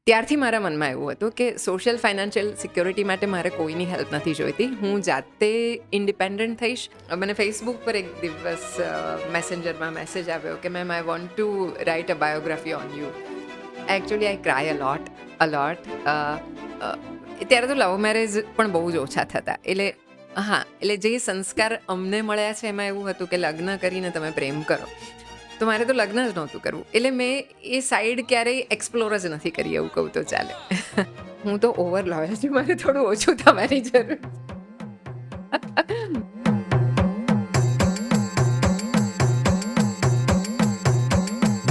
ત્યારથી મારા મનમાં એવું હતું કે સોશિયલ ફાઇનાન્શિયલ સિક્યોરિટી માટે મારે કોઈની હેલ્પ નથી જોઈતી. હું જાતે ઇન્ડિપેન્ડન્ટ થઈશ. મને ફેસબુક પર એક દિવસ મેસેન્જરમાં મેસેજ આવ્યો કે ma'am I want to write a biography on you. Actually I cry a lot. ત્યારે તો લવ મેરેજ પણ બહુ જ ઓછા થતા. એટલે જે સંસ્કાર અમને મળ્યા છે એમાં એવું હતું કે લગ્ન કરીને તમે પ્રેમ કરો. તો મારે તો લગ્ન જ નહોતું કરવું. એટલે મેં એ સાઈડ ક્યારેય એક્સપ્લોર જ નથી કરી, એવું કહું તો ચાલે. હું તો ઓવર લોયલ છું, મારે થોડું ઓછું તમારી જરૂર.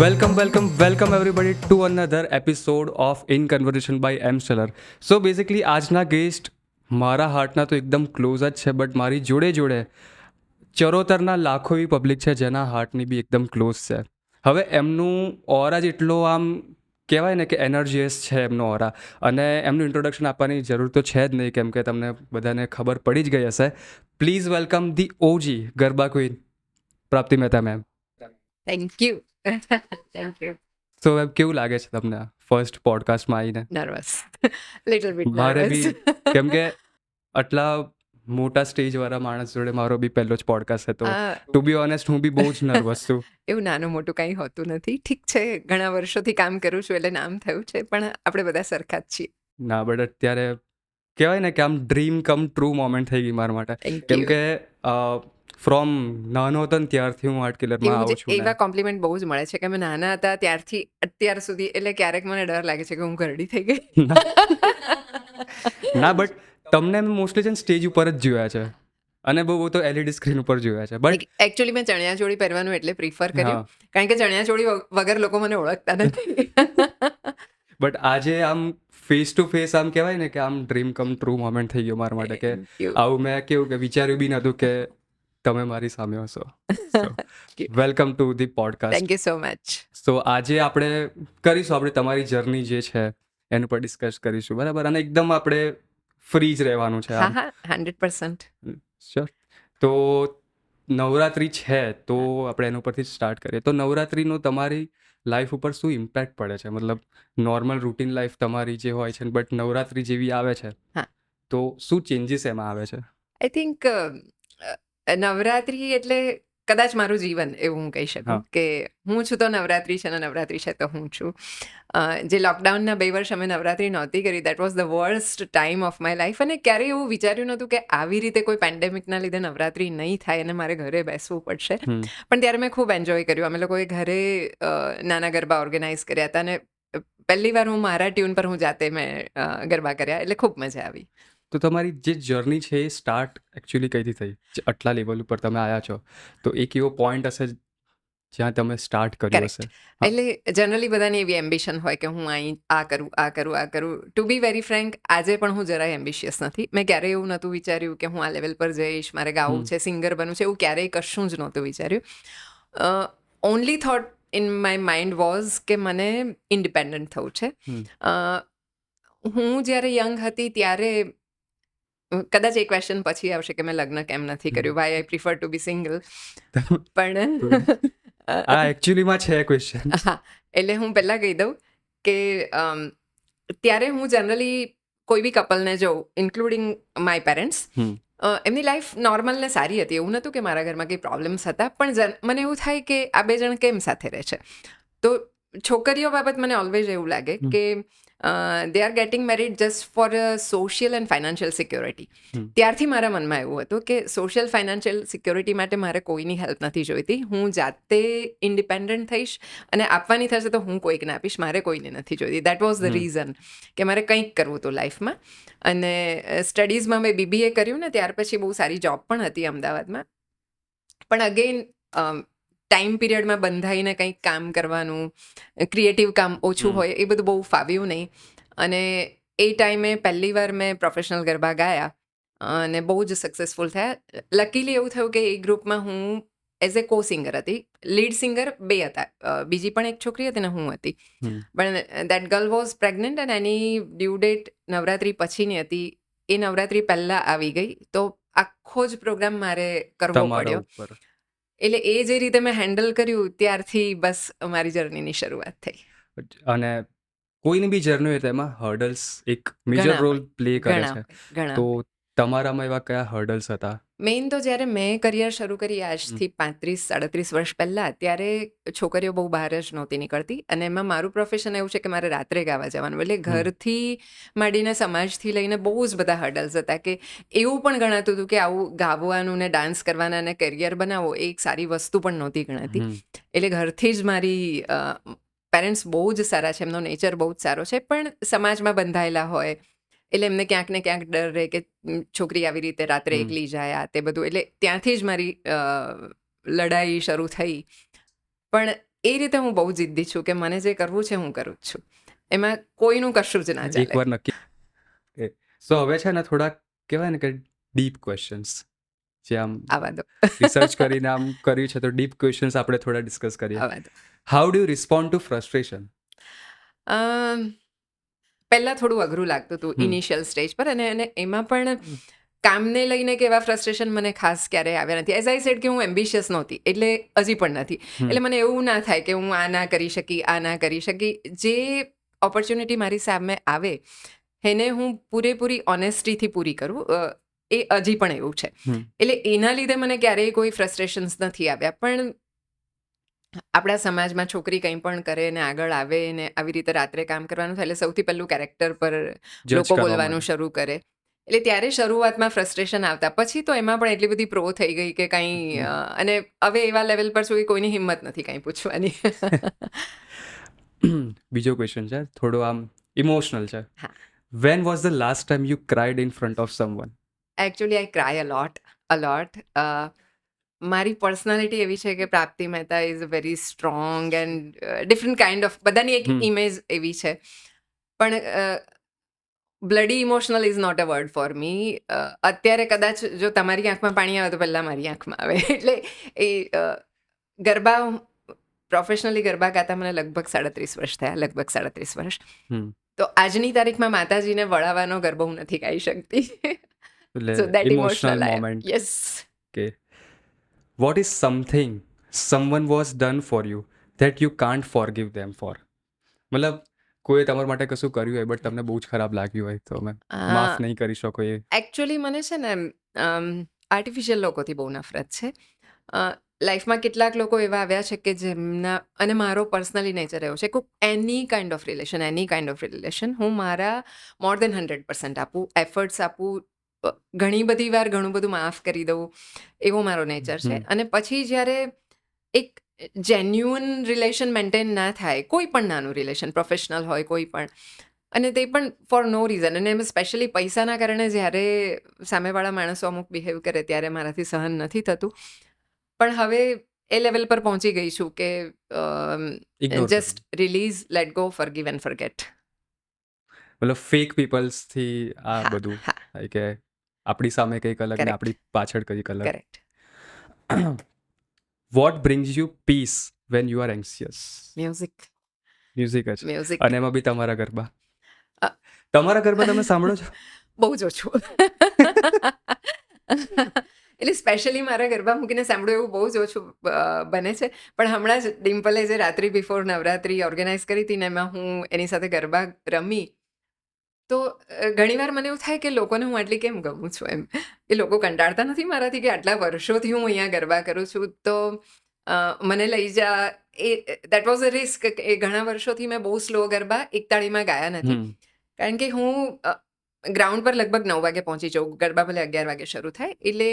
Welcome everybody to another episode of In Conversation by M. Seller. So basically આજના ગેસ્ટ મારા હાર્ટના તો એકદમ ક્લોઝ જ છે, બટ મારી જોડે ચરોતરના લાખો એવી પબ્લિક છે જેના હાર્ટની બી એકદમ ક્લોઝ છે. હવે એમનું ઓરા જ એટલો આમ કહેવાય ને કે એનર્જીયસ છે એમનો ઓરા, અને એમનું ઇન્ટ્રોડક્શન આપવાની જરૂર તો છે જ નહીં, કેમ કે તમને બધાને ખબર પડી જ ગઈ હશે. Please welcome the OG garba queen Prapti Mehta ma'am. Thank you. Thank you. તો કેવું લાગે છે તમને ફર્સ્ટ પોડકાસ્ટમાં આવીને? નર્વસ, લિટલ બીટ મારે નર્વસ. બી, કેમ કે આટલા મોટા સ્ટેજવાળા માણસ જોડે મારો બી પહેલો જ પોડકાસ્ટ હતો. ટુ બી ઓનેસ્ટ હું બી બહુ જ નર્વસ છું. એવું નાનું મોટું કંઈ હોતું નથી. ઠીક છે, ઘણા વર્ષોથી કામ કરું છું એટલે નામ થયું છે, પણ આપણે બધા સરખા જ છીએ. ના, બટ અત્યારે કહેવાય ને કે આમ ડ્રીમ કમ ટ્રુ મોમેન્ટ થઈ ગઈ મારા માટે. Thank કેમ you. કે ફ્રોમ નાનો હતો ને ત્યારથી હું આર્ટ કિલરમાં આવું છું એવા ને. કોમ્પ્લિમેન્ટ બહુ જ મળે છે કે અમે નાના હતા ત્યારથી અત્યાર સુધી, એટલે ક્યારેક મને ડર લાગે છે કે હું ઘરડી થઈ ગઈ. ના, બટ તમને મોસ્ટલી છે ને સ્ટેજ ઉપર જ જોયા છે, અને બહુ તો LED સ્ક્રીન ઉપર જોયા છે. બટ એકચ્યુઅલી મેં ચણિયાચોળી પહેરવાનું એટલે પ્રિફર કર્યું, હા, કારણ કે ચણિયાચોળી વગર લોકો મને ઓળખતા નથી. બટ આજે આમ ફેસ ટુ ફેસ આમ કહેવાય ને કે આમ ડ્રીમ કમ ટ્રુ મોમેન્ટ થઈ ગયો મારા માટે, કે Thank you. આવું મેં કેવું કે વિચાર્યું બી નહોતું કે તમે મારી સામે હશો. So welcome to the podcast. Thank you so much. So આજે આપણે કરીશું તમારી જર્ની જે છે એના પર ડિસ્કસ કરીશું, બરાબર? અને એકદમ આપણે ફ્રી જ રહેવાનું છે હા આમ. હા, 100%. શ્યોર. તો નવરાત્રિ છે તો આપણે એના ઉપરથી સ્ટાર્ટ કરીએ. તો નવરાત્રિનો તમારી લાઈફ ઉપર શું ઇમ્પેક્ટ પડે છે? મતલબ નોર્મલ રૂટીન લાઈફ તમારી જે હોય છે, બટ નવરાત્રિ જેવી આવે છે, હા. તો શું ચેન્જીસ એમાં આવે છે? આઈ થિંક નવરાત્રી એટલે કદાચ મારું જીવન, એવું હું કહી શકું હા. કે હું છું તો નવરાત્રી છે, અને નવરાત્રી છે તો હું છું. જે લોકડાઉનના 2 વર્ષ અમે નવરાત્રી નહોતી કરી, that was the worst time of my life. અને ક્યારેય એવું વિચાર્યું નહોતું કે આવી રીતે કોઈ પેન્ડેમિકના લીધે નવરાત્રી નહીં થાય અને મારે ઘરે બેસવું પડશે. પણ ત્યારે મેં ખૂબ એન્જોય કર્યું. અમે લોકોએ ઘરે નાના ગરબા ઓર્ગેનાઇઝ કર્યા હતા, અને પહેલી વાર હું મારા ટ્યુન પર હું જાતે મેં ગરબા કર્યા, એટલે ખૂબ મજા આવી. તો તમારી જે જર્ની છે એ સ્ટાર્ટ એકચ્યુઅલી કઈથી થઈ? જે આટલા લેવલ ઉપર તમે આવ્યા છો, તો એક એવો પોઈન્ટ હશે જ્યાં તમે સ્ટાર્ટ કર્યું કરેક્ટ. હશે. હા. એટલે જનરલી બધાની એવી એમ્બિશન હોય કે હું અહીં આ કરું. ટુ બી વેરી ફ્રેન્ક, આજે પણ હું જરાય એમ્બિશિયસ નથી. મેં ક્યારેય એવું નહોતું વિચાર્યું કે હું આ લેવલ પર જઈશ, મારે ગાવું છે, સિંગર બનવું છે, એવું ક્યારેય કશું જ નહોતું વિચાર્યું. Only thought in my mind was કે મને ઇન્ડિપેન્ડન્ટ થવું છે. હું જ્યારે યંગ હતી ત્યારે કદાચ એ ક્વેશ્ચન પછી આવશે કે મેં લગ્ન કેમ નથી કર્યું, why I prefer to be single. પણ આ એકચ્યુઅલીમાં છે ક્વેશ્ચન. હા, એટલે હું પહેલાં કહી દઉં કે ત્યારે હું જનરલી કોઈ બી કપલને જોઉં, ઇન્ક્લુડિંગ માય પેરેન્ટ્સ, એમની લાઈફ નોર્મલ ને સારી હતી. એવું નહોતું કે મારા ઘરમાં કંઈ પ્રોબ્લેમ્સ હતા, પણ મને એવું થાય કે આ 2 જણ કેમ સાથે રહે છે. તો છોકરીઓ બાબત મને ઓલવેઝ એવું લાગે કે they are getting married just for social and financial security. ત્યારથી મારા મનમાં એવું હતું કે સોશિયલ ફાઇનાન્શિયલ સિક્યોરિટી માટે મારે કોઈની હેલ્પ નથી જોઈતી. હું જાતે ઇન્ડિપેન્ડન્ટ થઈશ, અને આપવાની થશે તો હું કોઈકને આપીશ, મારે કોઈને નથી જોઈતી. દેટ વોઝ ધ રીઝન કે મારે કંઈક કરવું હતું લાઈફમાં. અને સ્ટડીઝમાં મેં BBA કર્યું ને ત્યાર પછી બહુ સારી જોબ પણ હતી અમદાવાદમાં. પણ અગેન ટાઈમ પીરિયડમાં બંધાઈને કંઈક કામ કરવાનું, ક્રિએટિવ કામ ઓછું હોય, એ બધું બહુ ફાવ્યું નહીં. અને એ ટાઈમે પહેલી વાર મેં પ્રોફેશનલ ગરબા ગાયા અને બહુ જ સક્સેસફુલ થયા. લકીલી એવું થયું કે એ ગ્રુપમાં હું એઝ એ કો સિંગર હતી. લીડ સિંગર 2 હતા, બીજી પણ એક છોકરી હતી ને હું હતી. પણ દેટ ગર્લ વોઝ પ્રેગ્નન્ટ, અને એની ડ્યુ ડેટ નવરાત્રી પછીની હતી. એ નવરાત્રી પહેલાં આવી ગઈ, તો આખો જ પ્રોગ્રામ મારે કરવો તમારા પડ્યો. ઉપર. એટલે એ જે રીતે મેં હેન્ડલ કર્યું ત્યારથી બસ અમારી જર્નીની શરૂઆત થઈ. અને કોઈની બી જર્ની હોય તો એમાં હર્ડલ્સ એક મેજર ઘણા રોલ હોય, પ્લે કરે ઘણા છે. હોય, ઘણા તો હોય. તમારામાં એવા કયા હર્ડલ્સ હતા? મેઇન તો જ્યારે મેં કરિયર શરૂ કરી હમ, આજથી 35-37 વર્ષ પહેલાં, ત્યારે છોકરીઓ બહુ બહાર જ નહોતી નીકળતી અને એમાં મારું પ્રોફેશન એવું છે કે મારે રાત્રે ગાવા જવાનું. એટલે હમ, ઘરથી માંડીને સમાજથી લઈને બહુ જ બધા હર્ડલ્સ હતા કે એવું પણ ગણાતું હતું કે આવું ગાવાનું ને ડાન્સ કરવાના અને કરિયર બનાવવો એ એક સારી વસ્તુ પણ નહોતી ગણાતી. હમ, એટલે ઘરથી જ મારી પેરેન્ટ્સ બહુ જ સારા છે, એમનો નેચર બહુ જ સારો છે, પણ સમાજમાં બંધાયેલા હોય એટલે એમને ક્યાંક ને ક્યાંક ડર રહે કે છોકરી આવી રીતે રાત્રે હમ. એકલી જાય આ તે બધું. એટલે ત્યાંથી જ મારી લડાઈ શરૂ થઈ. પણ એ રીતે હું બહુ જિદ્દી છું કે મને જે કરવું છે હું કરું જ છું. એમાં કોઈનું કશું જ ના ચાલે. એકવાર નક્કી. સો હવે છે ને થોડાક કહેવાય ને કે ડીપ ક્વેશ્ચન્સ, જે આમ આવા દો, રિસર્ચ કરીને આમ કર્યું છે, તો ડીપ ક્વેશ્ચન્સ આપણે થોડા ડિસ્કસ કરીએ. આવા દો. How do you respond two frustration? પહેલાં થોડું અઘરું લાગતું હતું ઇનિશિયલ સ્ટેજ પર, અને એમાં પણ કામને લઈને કે એવા ફ્રસ્ટ્રેશન મને ખાસ ક્યારેય આવ્યા નથી. એઝ આઈ સેડ કે હું એમ્બિશિયસ નહોતી, એટલે હજી પણ નથી. એટલે મને એવું ના થાય કે હું આ ના કરી શકી, આ ના કરી શકી. જે ઓપોર્ચ્યુનિટી મારી સામે આવે એને હું પૂરેપૂરી ઓનેસ્ટીથી પૂરી કરું. એ હજી પણ એવું છે. એટલે એના લીધે મને ક્યારેય કોઈ ફ્રસ્ટ્રેશન્સ નથી આવ્યા. પણ આપણા સમાજમાં છોકરી કંઈ પણ કરે ને આગળ આવે ને આવી રીતે રાત્રે કામ કરવાનું થાય એટલે સૌથી પહેલું કેરેક્ટર પર જજ લોકો કરવા બોલવાનું માંડે. શરૂ કરે. એટલે ત્યારે શરૂઆતમાં ફ્રસ્ટ્રેશન આવતા. પછી તો એમાં પણ એટલી બધી પ્રો થઈ ગઈ કે કંઈ અને હવે એવા લેવલ પર છું કે કોઈની હિંમત નથી કંઈ પૂછવાની. બીજો ક્વેશ્ચન છે, થોડો આમ ઇમોશનલ છે. હા. When was the last time you cried in front of someone? Actually I cry a lot. મારી પર્સનાલિટી એવી છે કે Prapti Mehta is a very strong and different kind of, બધાની એક ઇમેજ એવી છે. પણ bloody emotional is not a word for me. અત્યારે કદાચ જો તમારી આંખમાં પાણી આવે તો પહેલાં મારી આંખમાં આવે. એટલે એ ગરબા, પ્રોફેશનલી ગરબા ગાતા મને લગભગ 37 વર્ષ થયા, લગભગ 37 વર્ષ. તો આજની તારીખમાં માતાજીને વળાવવાનો ગરબો હું નથી ગાઈ શકતી. So that emotional emotional moment. Yes. કે what is something someone was done for you that you can't forgive them for? મતલબ કોઈ તમારા માટે કશું કર્યું હોય બટ તમને બહુ જ ખરાબ લાગ્યું હોય તો તમે માફ નહીં કરી શકો એ? એકચ્યુઅલી મને છે ને આર્ટિફિશિયલ લોકોથી બહુ નફરત છે. લાઈફમાં કેટલાક લોકો એવા આવ્યા છે કે જેમના, અને મારો પર્સનલી નેચર એવો છે કે એની કાઇન્ડ ઓફ રિલેશન હું મારા મોર દેન 100% આપું, એફર્ટ્સ આપું, ઘણી બધી વાર ઘણું બધું માફ કરી દઉં, એવો મારો નેચર છે. અને પછી જ્યારે એક જેન્યુઅન રિલેશન મેન્ટેન ના થાય, કોઈ પણ નાનું રિલેશન, પ્રોફેશનલ હોય કોઈ પણ, અને તે પણ ફોર નો રીઝન, અને એમાં સ્પેશિયલી પૈસાના કારણે જ્યારે સામેવાળા માણસો અમુક બિહેવ કરે ત્યારે મારાથી સહન નથી થતું. પણ હવે એ લેવલ પર પહોંચી ગઈ છું કે Ignore just release, let go, forgive and forget. મતલબ ફેક પીપલ્સથી આ હા, બધું હા, થાય કે આપણી સામે કંઈક અલગ ને કરેક્ટ, આપણી પાછળ કંઈક અલગ. Correct. What brings you peace when you are anxious? Music, music જ. મ્યુઝિક. અને એમાં બી તમારા ગરબા? અ, તમારા ગરબા તમે સાંભળો છો? બહુ જ ઓછું. એટલે સ્પેશિયલી મારા ગરબા મૂકીને સાંભળવું એવું બહુ જ ઓછું બને છે. પણ હમણાં જ ડિમ્પલે જે રાત્રિ બિફોર નવરાત્રિ ઓર્ગેનાઇઝ કરી હતી ને એમાં હું એની સાથે ગરબા રમી, તો ઘણીવાર મને એવું થાય કે લોકોને હું આટલી કેમ ગમું છું એમ. એ લોકો કંટાળતા નથી મારાથી કે આટલા વર્ષોથી હું અહીંયા ગરબા કરું છું, તો મને લઈ જા. એ દેટ વોઝ અ રિસ્ક. એ ઘણા વર્ષોથી મેં બહુ સ્લો ગરબા એકતાળીમાં ગાયા નથી. કારણ કે હું ગ્રાઉન્ડ પર લગભગ 9 વાગે પહોંચી જાઉં, ગરબા ભલે 11 વાગે શરૂ થાય. એટલે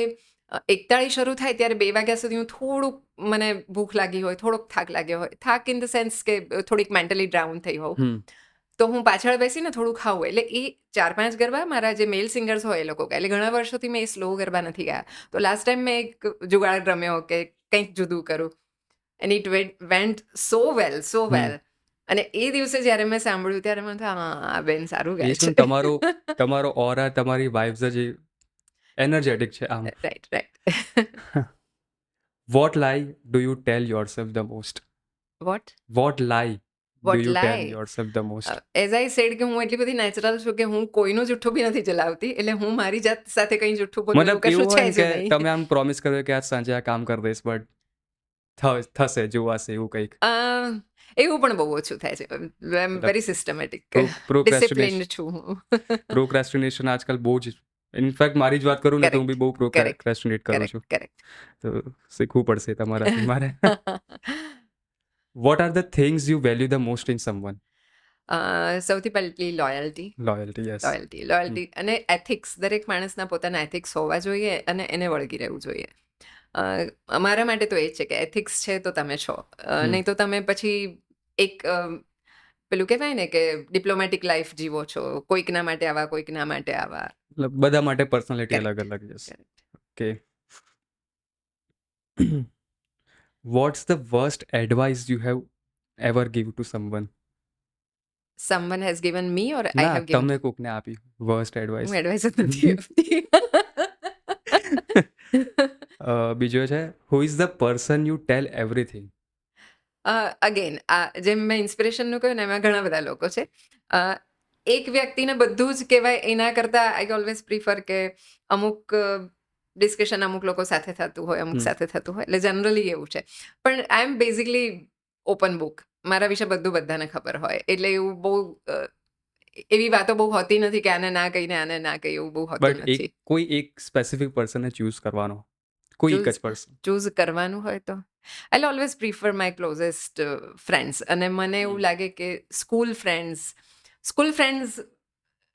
એકતાળી શરૂ થાય ત્યારે 2 વાગ્યા સુધી હું થોડુંક, મને ભૂખ લાગી હોય, થોડોક થાક લાગ્યો હોય, થાક ઇન ધ સેન્સ કે થોડીક મેન્ટલી ડાઉન થઈ હોઉં, તો હું પાછળ બેસીને થોડું ખાવું. એટલે એ 4-5 ગરબા મારા જે મેલ સિંગર્સ હોય એ લોકો ગાય. એટલે ઘણા વર્ષોથી મેં એ સ્લો ગરબા નથી ગાયા. તો લાસ્ટ ટાઈમ મેં એક જુગાડ રમ્યો કે કંઈક જુદું કરું, એન્ડ ઇટ વેન્ટ સો વેલ, સો વેલ. અને એ દિવસે જ્યારે મેં સાંભળ્યું ત્યારે મને થયું, હા, આ બેન સારું ગાય છે. તમારો ઓરા, તમારી વાઇબ્સ જ એનર્જેટિક છે આમ. Right, right. What lie do you tell yourself the most? What lie do you tell yourself the most? As I said કે હું એટલી બધી નેચરલ છું કે હું કોઈનું જુઠ્ઠું બી નથી ચલાવતી. એટલે હું મારી જાત સાથે કંઈ જુઠ્ઠું બોલું એવું મતલબ એવું કશું છે હોય ને જ કે નહીં. તમે આમ પ્રોમિસ કર્યો કે આજ સાંજે આ કામ કરી દઈશ, બટ થશે, જોવાશે એવું કંઈક? એવું પણ બહુ ઓછું થાય છે. આઈ એમ મતલબ વેરી સિસ્ટમેટિક, પ્રોક્રેસ્ટિનેશન ડિસિપ્લિન્ડ છું હું. પ્રોક્રેસ્ટિનેશન આજકાલ બહુ જ, ઇનફેક્ટ મારી જ વાત કરું ને તો હું બી કરેક્ટ, બહુ કરેક્ટ, પ્રોક્રેસ્ટિનેટ કરું છું. કરેક્ટ. તો શીખવું પડશે તમારાથી મારે. What are the things you value the most in someone? સૌથી પહેલી લોયલ્ટી. Loyalty, yes. લોયલ્ટી અને એથિક્સ. દરેક માણસના પોતાના એથિક્સ હોવા જોઈએ અને એને વળગી રહેવું જોઈએ. મારા માટે તો એ જ છે કે એથિક્સ છે તો તમે છો. નહીં તો તમે પછી એક પેલું કહેવાય ને કે ડિપ્લોમેટિક લાઈફ જીવો છો. કોઈકના માટે આવા, કોઈકના માટે આવા. મતલબ બધા માટે પર્સનાલિટી અલગ કરેક્ટ, અલગ, yes. Correct. Okay. What's the worst advice you have ever give to someone? Someone has given me or I ના, have given? તમે કોકને આપી વર્સ્ટ એડવાઇસ. હું એડવાઇસ જ નથી આપતી. બીજો છે, who is the person you tell everything? Again, જેમ મેં ઇન્સ્પિરેશનનું કહ્યું ને, એમાં ઘણા બધા લોકો છે. એક વ્યક્તિને બધું જ કહેવાય એના કરતાં આઈ ઓલવેઝ પ્રિફર કે અમુક ડિસ્કશન અમુક લોકો સાથે થતું હોય, અમુક સાથે થતું હોય. એટલે જનરલી એવું છે. પણ આઈ એમ બેઝિકલી ઓપન બુક. મારા વિશે બધું બધાને ખબર હોય. એટલે એવું બહુ એવી વાતો બહુ હોતી નથી કે આને ના કહીને આને ના કહી, એવું બહુ હોતું બટ નથી. કોઈ એક સ્પેસિફિક પર્સનને ચૂઝ કરવાનો, કોઈ એક જ પર્સન. ચૂઝ કરવાનું હોય તો I always prefer my closest friends. અને મને એવું લાગે કે સ્કૂલ ફ્રેન્ડ્સ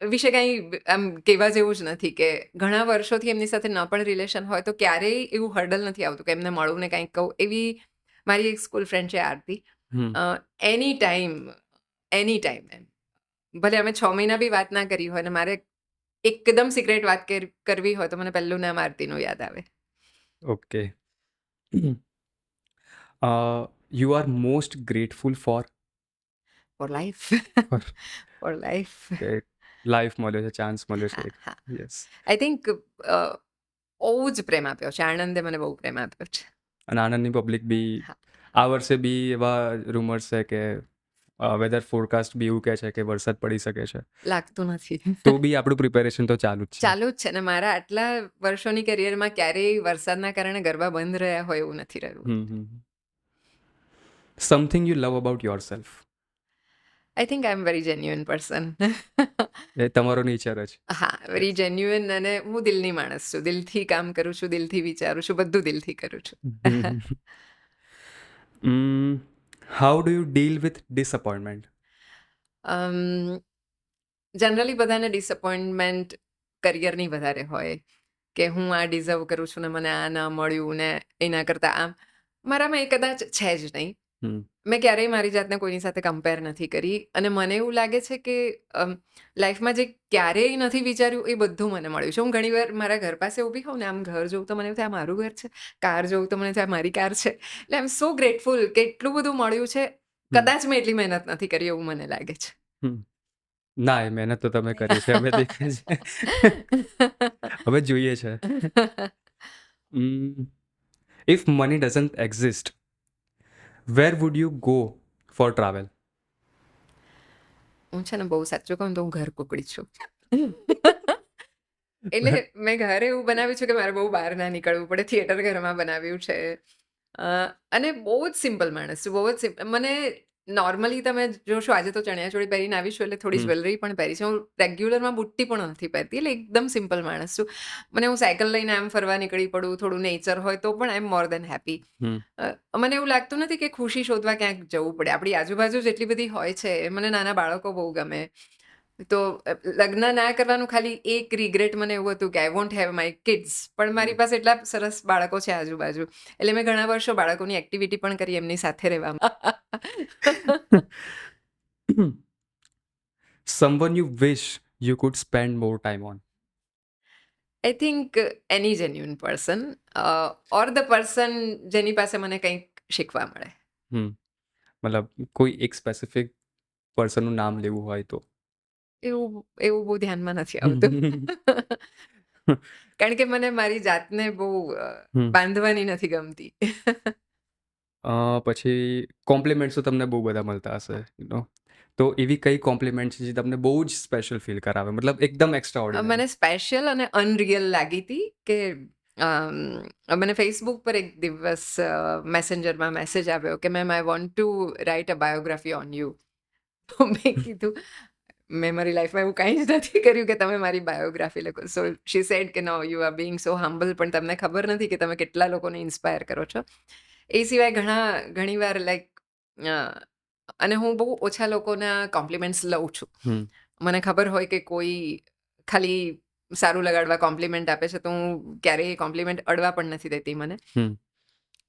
વિશે કંઈ આમ કહેવા જેવું જ નથી કે ઘણા વર્ષોથી એમની સાથે ન પણ રિલેશન હોય તો ક્યારેય એવું હર્ડલ નથી આવતું કે એમને મળું ને કંઈક કહું. એવી મારી એક સ્કૂલ ફ્રેન્ડ છે આરતી. એની ટાઈમ એમ ભલે અમે 6 મહિના બી વાત ના કરી હોય ને મારે એકદમ સિક્રેટ વાત કરવી હોય તો મને પહેલું નામ આરતીનું યાદ આવે. Okay. You are most grateful four? Four life. For four life. કે લાઈફ મળ્યો છે, ચાન્સ મળ્યો છે હા, એક. હા. યસ. આઈ થિંક બહુ જ પ્રેમ આપ્યો છે. આણંદે મને બહુ પ્રેમ આપ્યો છે. અને આનંદની પબ્લિક બી હા. આ વર્ષે બી એવા રૂમર્સ છે કે વેધર ફોરકાસ્ટ બી એવું કહે છે કે વરસાદ પડી શકે છે. લાગતું નથી. તો બી આપણું પ્રિપેરેશન તો ચાલુ જ છે. ચાલુ જ છે ને. મારા આટલા વર્ષોની કરિયરમાં ક્યારેય વરસાદના કારણે ગરબા બંધ રહ્યા હોય એવું નથી રહ્યું. Something you love about yourself? I think I am very genuine person. એ તમારો નેચર જ. હા, વેરી જેન્યુઅન. અને હું દિલની માણસ છું. દિલથી કામ કરું છું, દિલથી વિચારું છું, બધું દિલથી કરું છું. How do you deal with disappointment? Generally બધાને ડિસઅપોઇન્ટમેન્ટ કરિયરની વધારે હોય કે હું આ ડિઝર્વ કરું છું ને મને આ ના મળ્યું ને એના કરતાં આમ. મારામાં એ કદાચ છે જ નહીં. મેં ક્યારેય મારી જાતને કોઈની સાથે કમ્પેર નથી કરી. અને મને એવું લાગે છે કે લાઈફમાં જે ક્યારેય નથી વિચાર્યું એ બધું મને મળ્યું છે. હું ઘણીવાર મારા ઘર પાસે ઊભી હોઉં ને આમ ઘર જોઉં તો મને એવું થાય આ મારું ઘર છે, કાર જોઉં તો મને થાય મારી કાર છે. એટલે આઈ એમ સો ગ્રેટફુલ કે એટલું બધું મળ્યું છે. કદાચ મેં એટલી મહેનત નથી કરી એવું મને લાગે છે. ના, એ મહેનત તો તમે કરી છે, અમે દેખે છે, હવે જોઈએ છે. If money doesn't exist, where would you go for travel? હું છે ને બહુ સાચું કહું તો હું ઘર કુકડી છું. એટલે મેં ઘરે એવું બનાવ્યું છે કે મારે બહુ બહાર ના નીકળવું પડે. થિયેટર ઘરમાં બનાવ્યું છે. અને બહુ જ સિમ્પલ માણસ છું, બહુ જ સિમ્પલ. મને નોર્મલી તમે જોશો આજે તો ચણિયાચોળી પહેરીને આવીશું એટલે થોડી જ્વેલરી પણ પહેરી છે. હું રેગ્યુલરમાં બુટ્ટી પણ નથી પહેરતી. એટલે એકદમ સિમ્પલ માણસ છું. મને હું સાયકલ લઈને આમ ફરવા નીકળી પડું, થોડું નેચર હોય તો પણ આઈ એમ મોર દેન હેપી. મને એવું લાગતું નથી કે ખુશી શોધવા ક્યાંક જવું પડે. આપણી આજુબાજુ જેટલી બધી હોય છે. મને નાના બાળકો બહુ ગમે. તો લગ્ન ના કરવાનું ખાલી એક રિગ્રેટ મને એવું હતું કે I want have my kids. પણ મારી પાસે એટલા સરસ બાળકો છે આજુબાજુ. એટલે મેં ઘણા વર્ષો બાળકોની એક્ટિવિટી પણ કરી એમની સાથે રહેવામાં. Someone you wish you could spend more time on? I think any genuine person or the person જેની પાસે મને કંઈક શીખવા મળે. મતલબ કોઈ એક સ્પેસિફિક પર્સનનું નામ લેવું હોય તો? એવું બહુ ધ્યાનમાં નથી આવતું. કારણ કે મને મારી જાતને બહુ બાંધવાની નથી ગમતી. પછી કોમ્પ્લિમેન્ટ્સ તો તમને બહુ બધા મળતા હશે, તો એવી કઈ કોમ્પ્લિમેન્ટ છે જે તમને બહુ જ સ્પેશિયલ ફીલ કરાવે, મતલબ એકદમ એક્સ્ટ્રા ઓર્ડિનરી? મને સ્પેશિયલ અને અનરિયલ લાગી હતી કે મને ફેસબુક પર એક દિવસ મેસેન્જરમાં મેસેજ આવ્યો કે ma'am I want to write a biography on you. તો મેં કીધું મેં મારી લાઈફમાં એવું કંઈ જ નથી કર્યું કે તમે મારી બાયોગ્રાફી લખો. સો શી સેડ કે no you are being so humble, પણ તમને ખબર નથી કે તમે કેટલા લોકોને ઇન્સ્પાયર કરો છો. એ સિવાય ઘણીવાર અને હું બહુ ઓછા લોકોના કોમ્પ્લિમેન્ટ્સ લઉં છું. હમ મને ખબર હોય કે કોઈ ખાલી સારું લગાડવા કોમ્પ્લિમેન્ટ આપે છે તો હું ક્યારેય કોમ્પ્લિમેન્ટ અડવા પણ નથી દેતી મને. હમ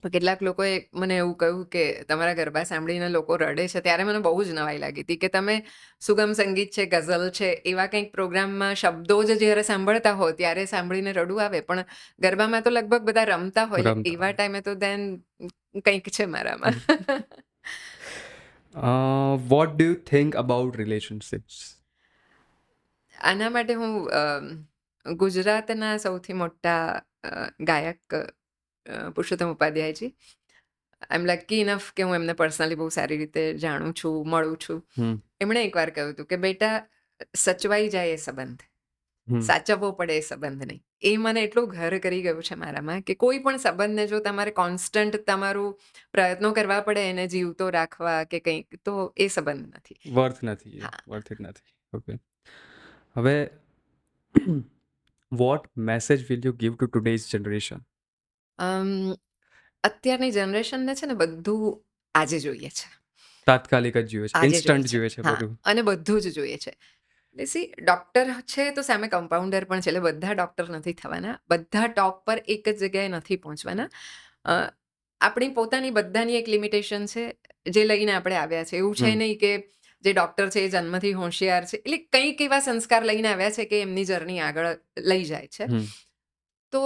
તો કેટલાક લોકોએ મને એવું કહ્યું કે તમારા ગરબા સાંભળીને લોકો રડે છે, ત્યારે મને બહુ જ નવાઈ લાગી હતી કે તમે સુગમ સંગીત છે, ગઝલ છે, એવા કંઈક પ્રોગ્રામમાં શબ્દો જ જ્યારે સાંભળતા હો ત્યારે સાંભળીને રડવું આવે, પણ ગરબામાં તો લગભગ બધા રમતા હોય રમતા એવા હોય. ટાઈમે તો દેન કંઈક છે મારામાં. What do you think about relationships? આના માટે હું ગુજરાતના સૌથી મોટા ગાયક પુરુષોત્તમ ઉપાધ્યાયજી, આઈ એમ લકી ઇનફ કે હું એમને પર્સનલી બહુ સારી રીતે જાણું છું, મળું છું. હમ એમણે એકવાર કહ્યું હતું કે બેટા, સચવાઈ જાય એ સંબંધ, હમ સાચવવો પડે એ સંબંધ નહીં. એ મને એટલું ઘર કરી ગયું છે મારામાં કે કોઈ પણ સંબંધને જો તમારે કોન્સ્ટન્ટ તમારું પ્રયત્નો કરવા પડે એને જીવતો રાખવા કે કંઈક, તો એ સંબંધ નથી. વર્થ નથી, હા. વર્થ ઇટ નથી. ઓકે, હવે what message will you give to today's generation? Um, અત્યારની જનરેશનને છે ને બધું આજે જોઈએ છે. તાત્કાલિક જ જોઈએ છે, આજે જોઈએ ઇન્સ્ટન્ટ છે. જોઈએ છે હા, બધું. અને બધું જ જોઈએ છે. સી ડૉક્ટર છે તો સામે કમ્પાઉન્ડર પણ છે. એટલે બધા ડૉક્ટર નથી થવાના. બધા ટોપ પર એક જ જગ્યાએ નથી પહોંચવાના. અ, આપણી પોતાની બધાની એક લિમિટેશન છે જે લઈને આપણે આવ્યા છે. એવું છે હમ નહીં કે જે ડૉક્ટર છે એ જન્મથી હોશિયાર છે. એટલે કંઈક એવા સંસ્કાર લઈને આવ્યા છે કે એમની જર્ની આગળ લઈ જાય છે. હમ તો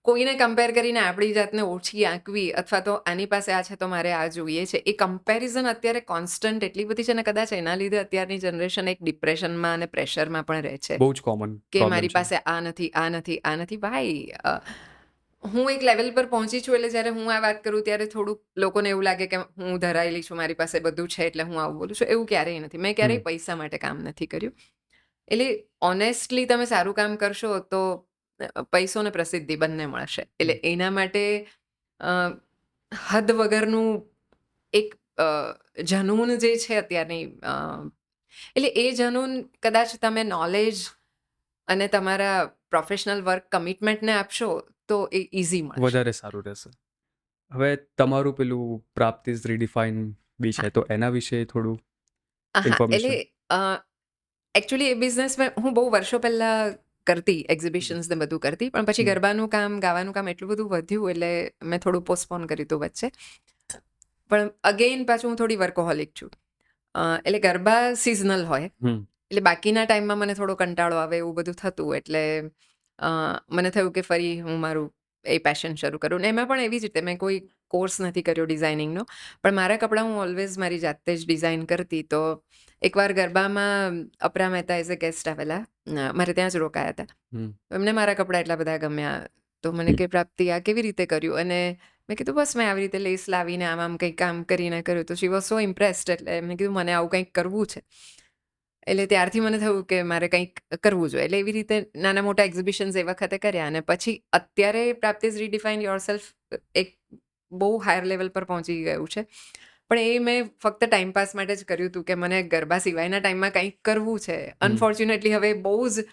કોઈને કમ્પેર કરીને આપણી જાતને ઓછી આંકવી અથવા તો આની પાસે આ છે તો મારે આ જોઈએ છે, એ કમ્પેરિઝન અત્યારે કોન્સ્ટન્ટ એટલી બધી છે ને, કદાચ એના લીધે અત્યારની જનરેશન એક ડિપ્રેશનમાં અને પ્રેશરમાં પણ રહે છે બહુ જ કોમન કે પ્રોબ્લેમ મારી છે. પાસે આ નથી, આ નથી, આ નથી. ભાઈ, હું એક લેવલ પર પહોંચી છું એટલે જ્યારે હું આ વાત કરું ત્યારે થોડુંક લોકોને એવું લાગે કે હું ધરાયેલી છું, મારી પાસે બધું છે એટલે હું આવું બોલું છું. એવું ક્યારેય નથી. મેં ક્યારેય પૈસા માટે કામ નથી કર્યું. એટલે ઓનેસ્ટલી તમે સારું કામ કરશો તો પૈસો ને પ્રસિદ્ધિ બંને મળશે. એટલે એના માટે અ, હદ વગરનું એક જનૂન જે છે અત્યારની, એટલે એ જનૂન કદાચ તમે નોલેજ અને તમારા પ્રોફેશનલ વર્ક કમિટમેન્ટને આપશો તો એ ઇઝી મળશે. વધારે સારું રહેશે. હવે તમારું પેલું પ્રાપ્તિસ રીડિફાઇન બી હા. છે, તો એના વિશે થોડું હા, ઇન્ફોર્મેશન. એટલે એકચ્યુઅલી એ બિઝનેસ હું બહુ વર્ષો પહેલાં કરતી, એક્ઝિબિશન્સ ને બધું કરતી, પણ પછી ગરબાનું કામ, ગાવાનું કામ એટલું બધું વધ્યું એટલે મેં થોડું પોસ્ટપોન કર્યું હતું વચ્ચે. પણ અગેઇન પાછું હું થોડી વર્કોહોલિક છું. એટલે ગરબા સિઝનલ હોય, હમ એટલે બાકીના ટાઈમમાં મને થોડો કંટાળો આવે એવું બધું થતું. એટલે મને થયું કે ફરી હું મારું એ પેશન શરૂ કરું. ને એમાં પણ એવી જ રીતે મેં કોઈ કોર્સ નથી કર્યો ડિઝાઇનિંગનો, પણ મારા કપડાં હું ઓલવેઝ મારી જાતે જ ડિઝાઇન કરતી. તો એકવાર ગરબામાં Apara Mehta as a guest આવેલા, મારે ત્યાં જ રોકાયા હતા. હમ એમને મારા કપડાં એટલા બધા ગમ્યા, તો મને કે પ્રાપ્તિ આ કેવી રીતે કર્યું? અને મેં કીધું બસ મેં આવી રીતે લેસ લાવીને આમ કંઈક કામ કરીને કર્યું. તો શી વોઝ સો ઇમ્પ્રેસ્ડ. એટલે એમને કીધું મને આવું કંઈક કરવું છે. એટલે ત્યારથી મને થયું કે મારે કંઈક કરવું જોઈએ. એટલે એવી રીતે નાના મોટા એક્ઝિબિશન્સ એ વખતે કર્યા. અને પછી અત્યારે પ્રાપ્તિસ રીડિફાઇન યોરસેલ્ફ એક બહુ હાયર લેવલ પર પહોંચી ગયું છે. પણ એ મેં ફક્ત ટાઈમપાસ માટે જ કર્યું હતું કે મને ગરબા સિવાયના ટાઈમમાં કંઈક કરવું છે. અનફોર્ચ્યુનેટલી હવે બહુ જ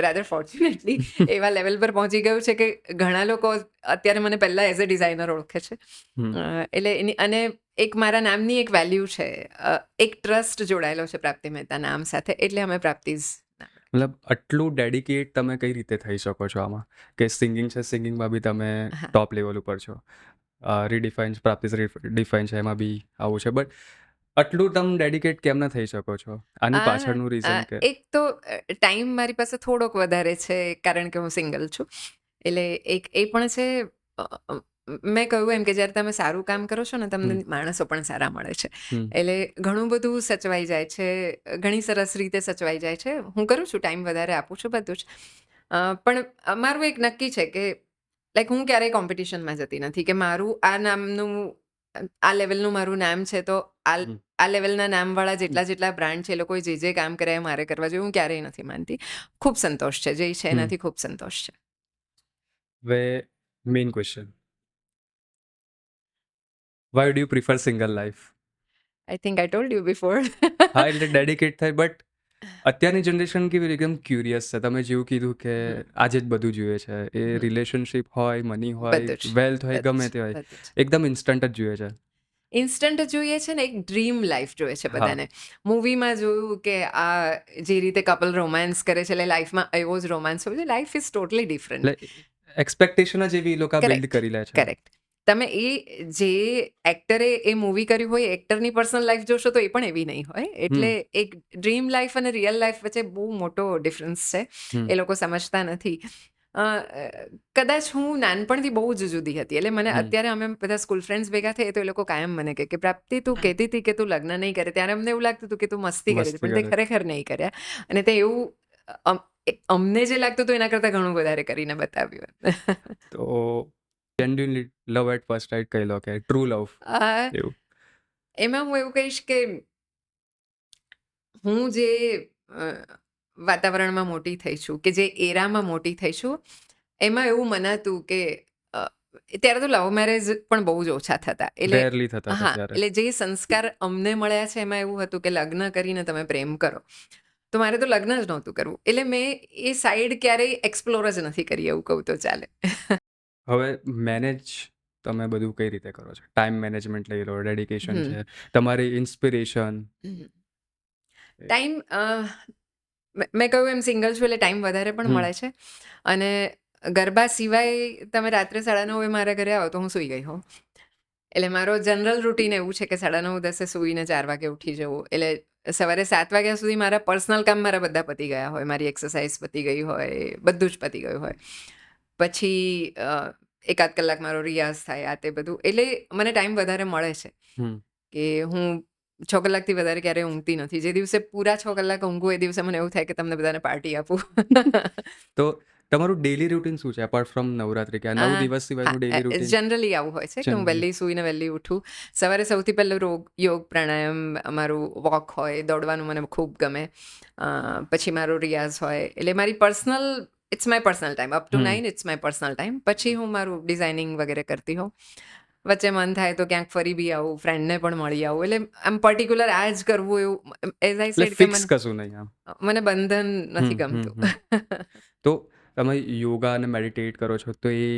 રાધર ફોર્ચ્યુનેટલી એવા લેવલ પર પહોંચી ગયું છે કે ઘણા લોકો અત્યારે મને પહેલાં એઝ અ ડિઝાઇનર ઓળખે છે. એટલે અને એક મારા નામની એક વેલ્યુ છે, એક ટ્રસ્ટ જોડાયેલો છે પ્રાપ્તિ મહેતા નામ સાથે. એટલે અમે પ્રાપ્તિઝ. મતલબ આટલું ડેડિકેટ તમે કઈ રીતે થઈ શકો છો આમાં, કે સિંગિંગ છે, સિંગિંગમાં બી તમે હા. ટોપ લેવલ ઉપર છો, રીડિફાઇન પ્રાપ્તિસ ડિફાઇન છે એમાં બી આવું છે, બટ આટલું તમે ડેડિકેટ કેમ ના થઈ શકો છો? આની પાછળનું રીઝન કે એક તો ટાઈમ મારી પાસે થોડોક વધારે છે કારણ કે હું સિંગલ છું. એટલે એક એ પણ છે. મેં કહ્યું એમ કે જ્યારે તમે સારું કામ કરો છો ને તમને માણસો પણ સારા મળે છે. એટલે ઘણું બધું સચવાઈ જાય છે, ઘણી સરસ રીતે સચવાઈ જાય છે. હું કરું છું, ટાઈમ વધારે આપું છું, બધું જ. પણ મારું એક નક્કી છે કે લાઈક હું ક્યારેય કોમ્પિટિશનમાં જતી નથી કે મારું આ નામનું, આ લેવલનું મારું નામ છે તો આ લેવલના નામવાળા જેટલા બ્રાન્ડ છે એ લોકોએ જે કામ કર્યા એ મારે કરવા જોઈએ હું ક્યારેય નથી માનતી. ખૂબ સંતોષ છે, જે છે એનાથી ખૂબ સંતોષ છે. હવે main question, why do you prefer single life? I think I told you before. હા, એટલે ડેડિકેટ થાય, બટ અત્યારની જનરેશન કેવી એકદમ ક્યુરિયસ છે. તમે જેવું કીધું કે આજે જ બધું જોઈએ છે, એ રિલેશનશિપ હોય, મની હોય, બધું જ વેલ્થ હોય, બધું ગમે જ તે હોય, બધું જ એકદમ ઇન્સ્ટન્ટ જ જોઈએ છે. ઇન્સ્ટન્ટ જોઈએ છે ને, એક ડ્રીમ લાઈફ જોઈએ છે હા. બધાને. મૂવીમાં જોયું કે આ જે રીતે કપલ રોમાન્સ કરે છે, એટલે લાઈફમાં એવો જ રોમાન્સ હોય છે. Life is totally different. એટલે એક્સપેક્ટેશન જ એવી એ લોકો બિલ્ડ કરેક્ટ કરી લે છે. કરેક્ટ. તમે જે એક્ટરે એ મૂવી કર્યું હોય, એક્ટરની પર્સનલ લાઈફ જોશો તો એ પણ એવી નહીં હોય. એટલે એક ડ્રીમ લાઈફ અને રિયલ લાઈફ વચ્ચે બહુ મોટો ડિફરન્સ છે. એ લોકો સમજતા નથી. કદાચ હું નાનપણથી બહુ જ જુદી હતી. એટલે મને અત્યારે અમે બધા સ્કૂલ ફ્રેન્ડ્સ ભેગા થઈએ તો એ લોકો કાયમ મને કહે કે પ્રાપ્તિ તું કહેતી હતી કે તું લગ્ન નહીં કરે. ત્યારે અમને એવું લાગતું હતું કે તું મસ્તી કરી હતી, પણ તે ખરેખર નહીં કર્યા. અને તે એવું અમને જે લાગતું હતું એના કરતાં ઘણું વધારે કરીને બતાવ્યું. તો genuinely love at first sight કહી લો, કે ટ્રુ લવ એવું. એમાં હું એવું કહીશ કે હું જે વાતાવરણમાં મોટી થઈ છું, કે જે એરામાં મોટી થઈ છું, એમાં એવું મનાતું કે ત્યારે તો લવ મેરેજ પણ બહુ જ ઓછા થતા. એટલે રેરલી થતા હતા હા, ત્યારે. એટલે જે સંસ્કાર અમને મળ્યા છે એમાં એવું હતું કે લગ્ન કરીને તમે પ્રેમ કરો. તો મારે તો લગ્ન જ નહોતું કરવું. એટલે મેં એ સાઈડ ક્યારેય એક્સપ્લોર જ નથી કરી, એવું કહું તો ચાલે. હવે મેનેજ તમે બધું કઈ રીતે કરો છો? ટાઈમ મેનેજમેન્ટ લઈ લો, ડેડિકેશન છે, તમારી ઇન્સ્પિરેશન. ટાઈમ મેં કહ્યું એમ સિંગલ છું એટલે ટાઈમ વધારે પણ મળે છે. અને ગરબા સિવાય તમે રાત્રે 9:30 મારા ઘરે આવો તો હું સૂઈ ગઈ હોઉં. એટલે મારો જનરલ રૂટીન એવું છે કે 9:30-10 સૂઈને 4 વાગે ઉઠી જવું. એટલે સવારે 7 વાગ્યા સુધી મારા પર્સનલ કામ મારા બધા પતી ગયા હોય. મારી એક્સરસાઇઝ પતી ગઈ હોય, બધું જ પતી ગયું હોય. પછી 1-8 કલાક મારો રિયાઝ થાય, આ તે બધું. એટલે મને ટાઈમ વધારે મળે છે કે હું 6 કલાકથી વધારે ક્યારેય ઊંઘતી નથી. જે દિવસે પૂરા 6 કલાક ઊંઘું એ દિવસે મને એવું થાય કે તમને બધાને પાર્ટી આપું. તો તમારું ડેલી રૂટીન શું છે, અપાર્ટ ફ્રોમ નવરાત્રી? કે 9 દિવસ સિવાયનું ડેલી રૂટીન? જનરલી આવું હોય છે કે હું વહેલી સૂઈને વહેલી ઉઠું. સવારે સૌથી પહેલું યોગ પ્રાણાયામ, અમારું વોક હોય, દોડવાનું મને ખૂબ ગમે. પછી મારો રિયાઝ હોય. એટલે મારી personal, it's my personal time. Up to 9 it's my personal time. પછી હું મારું ડિઝાઇનિંગ વગેરે કરતી હોઉં. વચ્ચે મન થાય તો ક્યાંક ફરી બી આવું, ફ્રેન્ડને પણ મળી આવું. એટલે આમ પર્ટિક્યુલર આ જ કરવું એવું, એઝ આઈ સેડ, કે ફિક્સ કશું નહીં આમ. મને બંધન નથી ગમતું. તો તમે યોગા અને મેડિટેટ કરો છો તો એ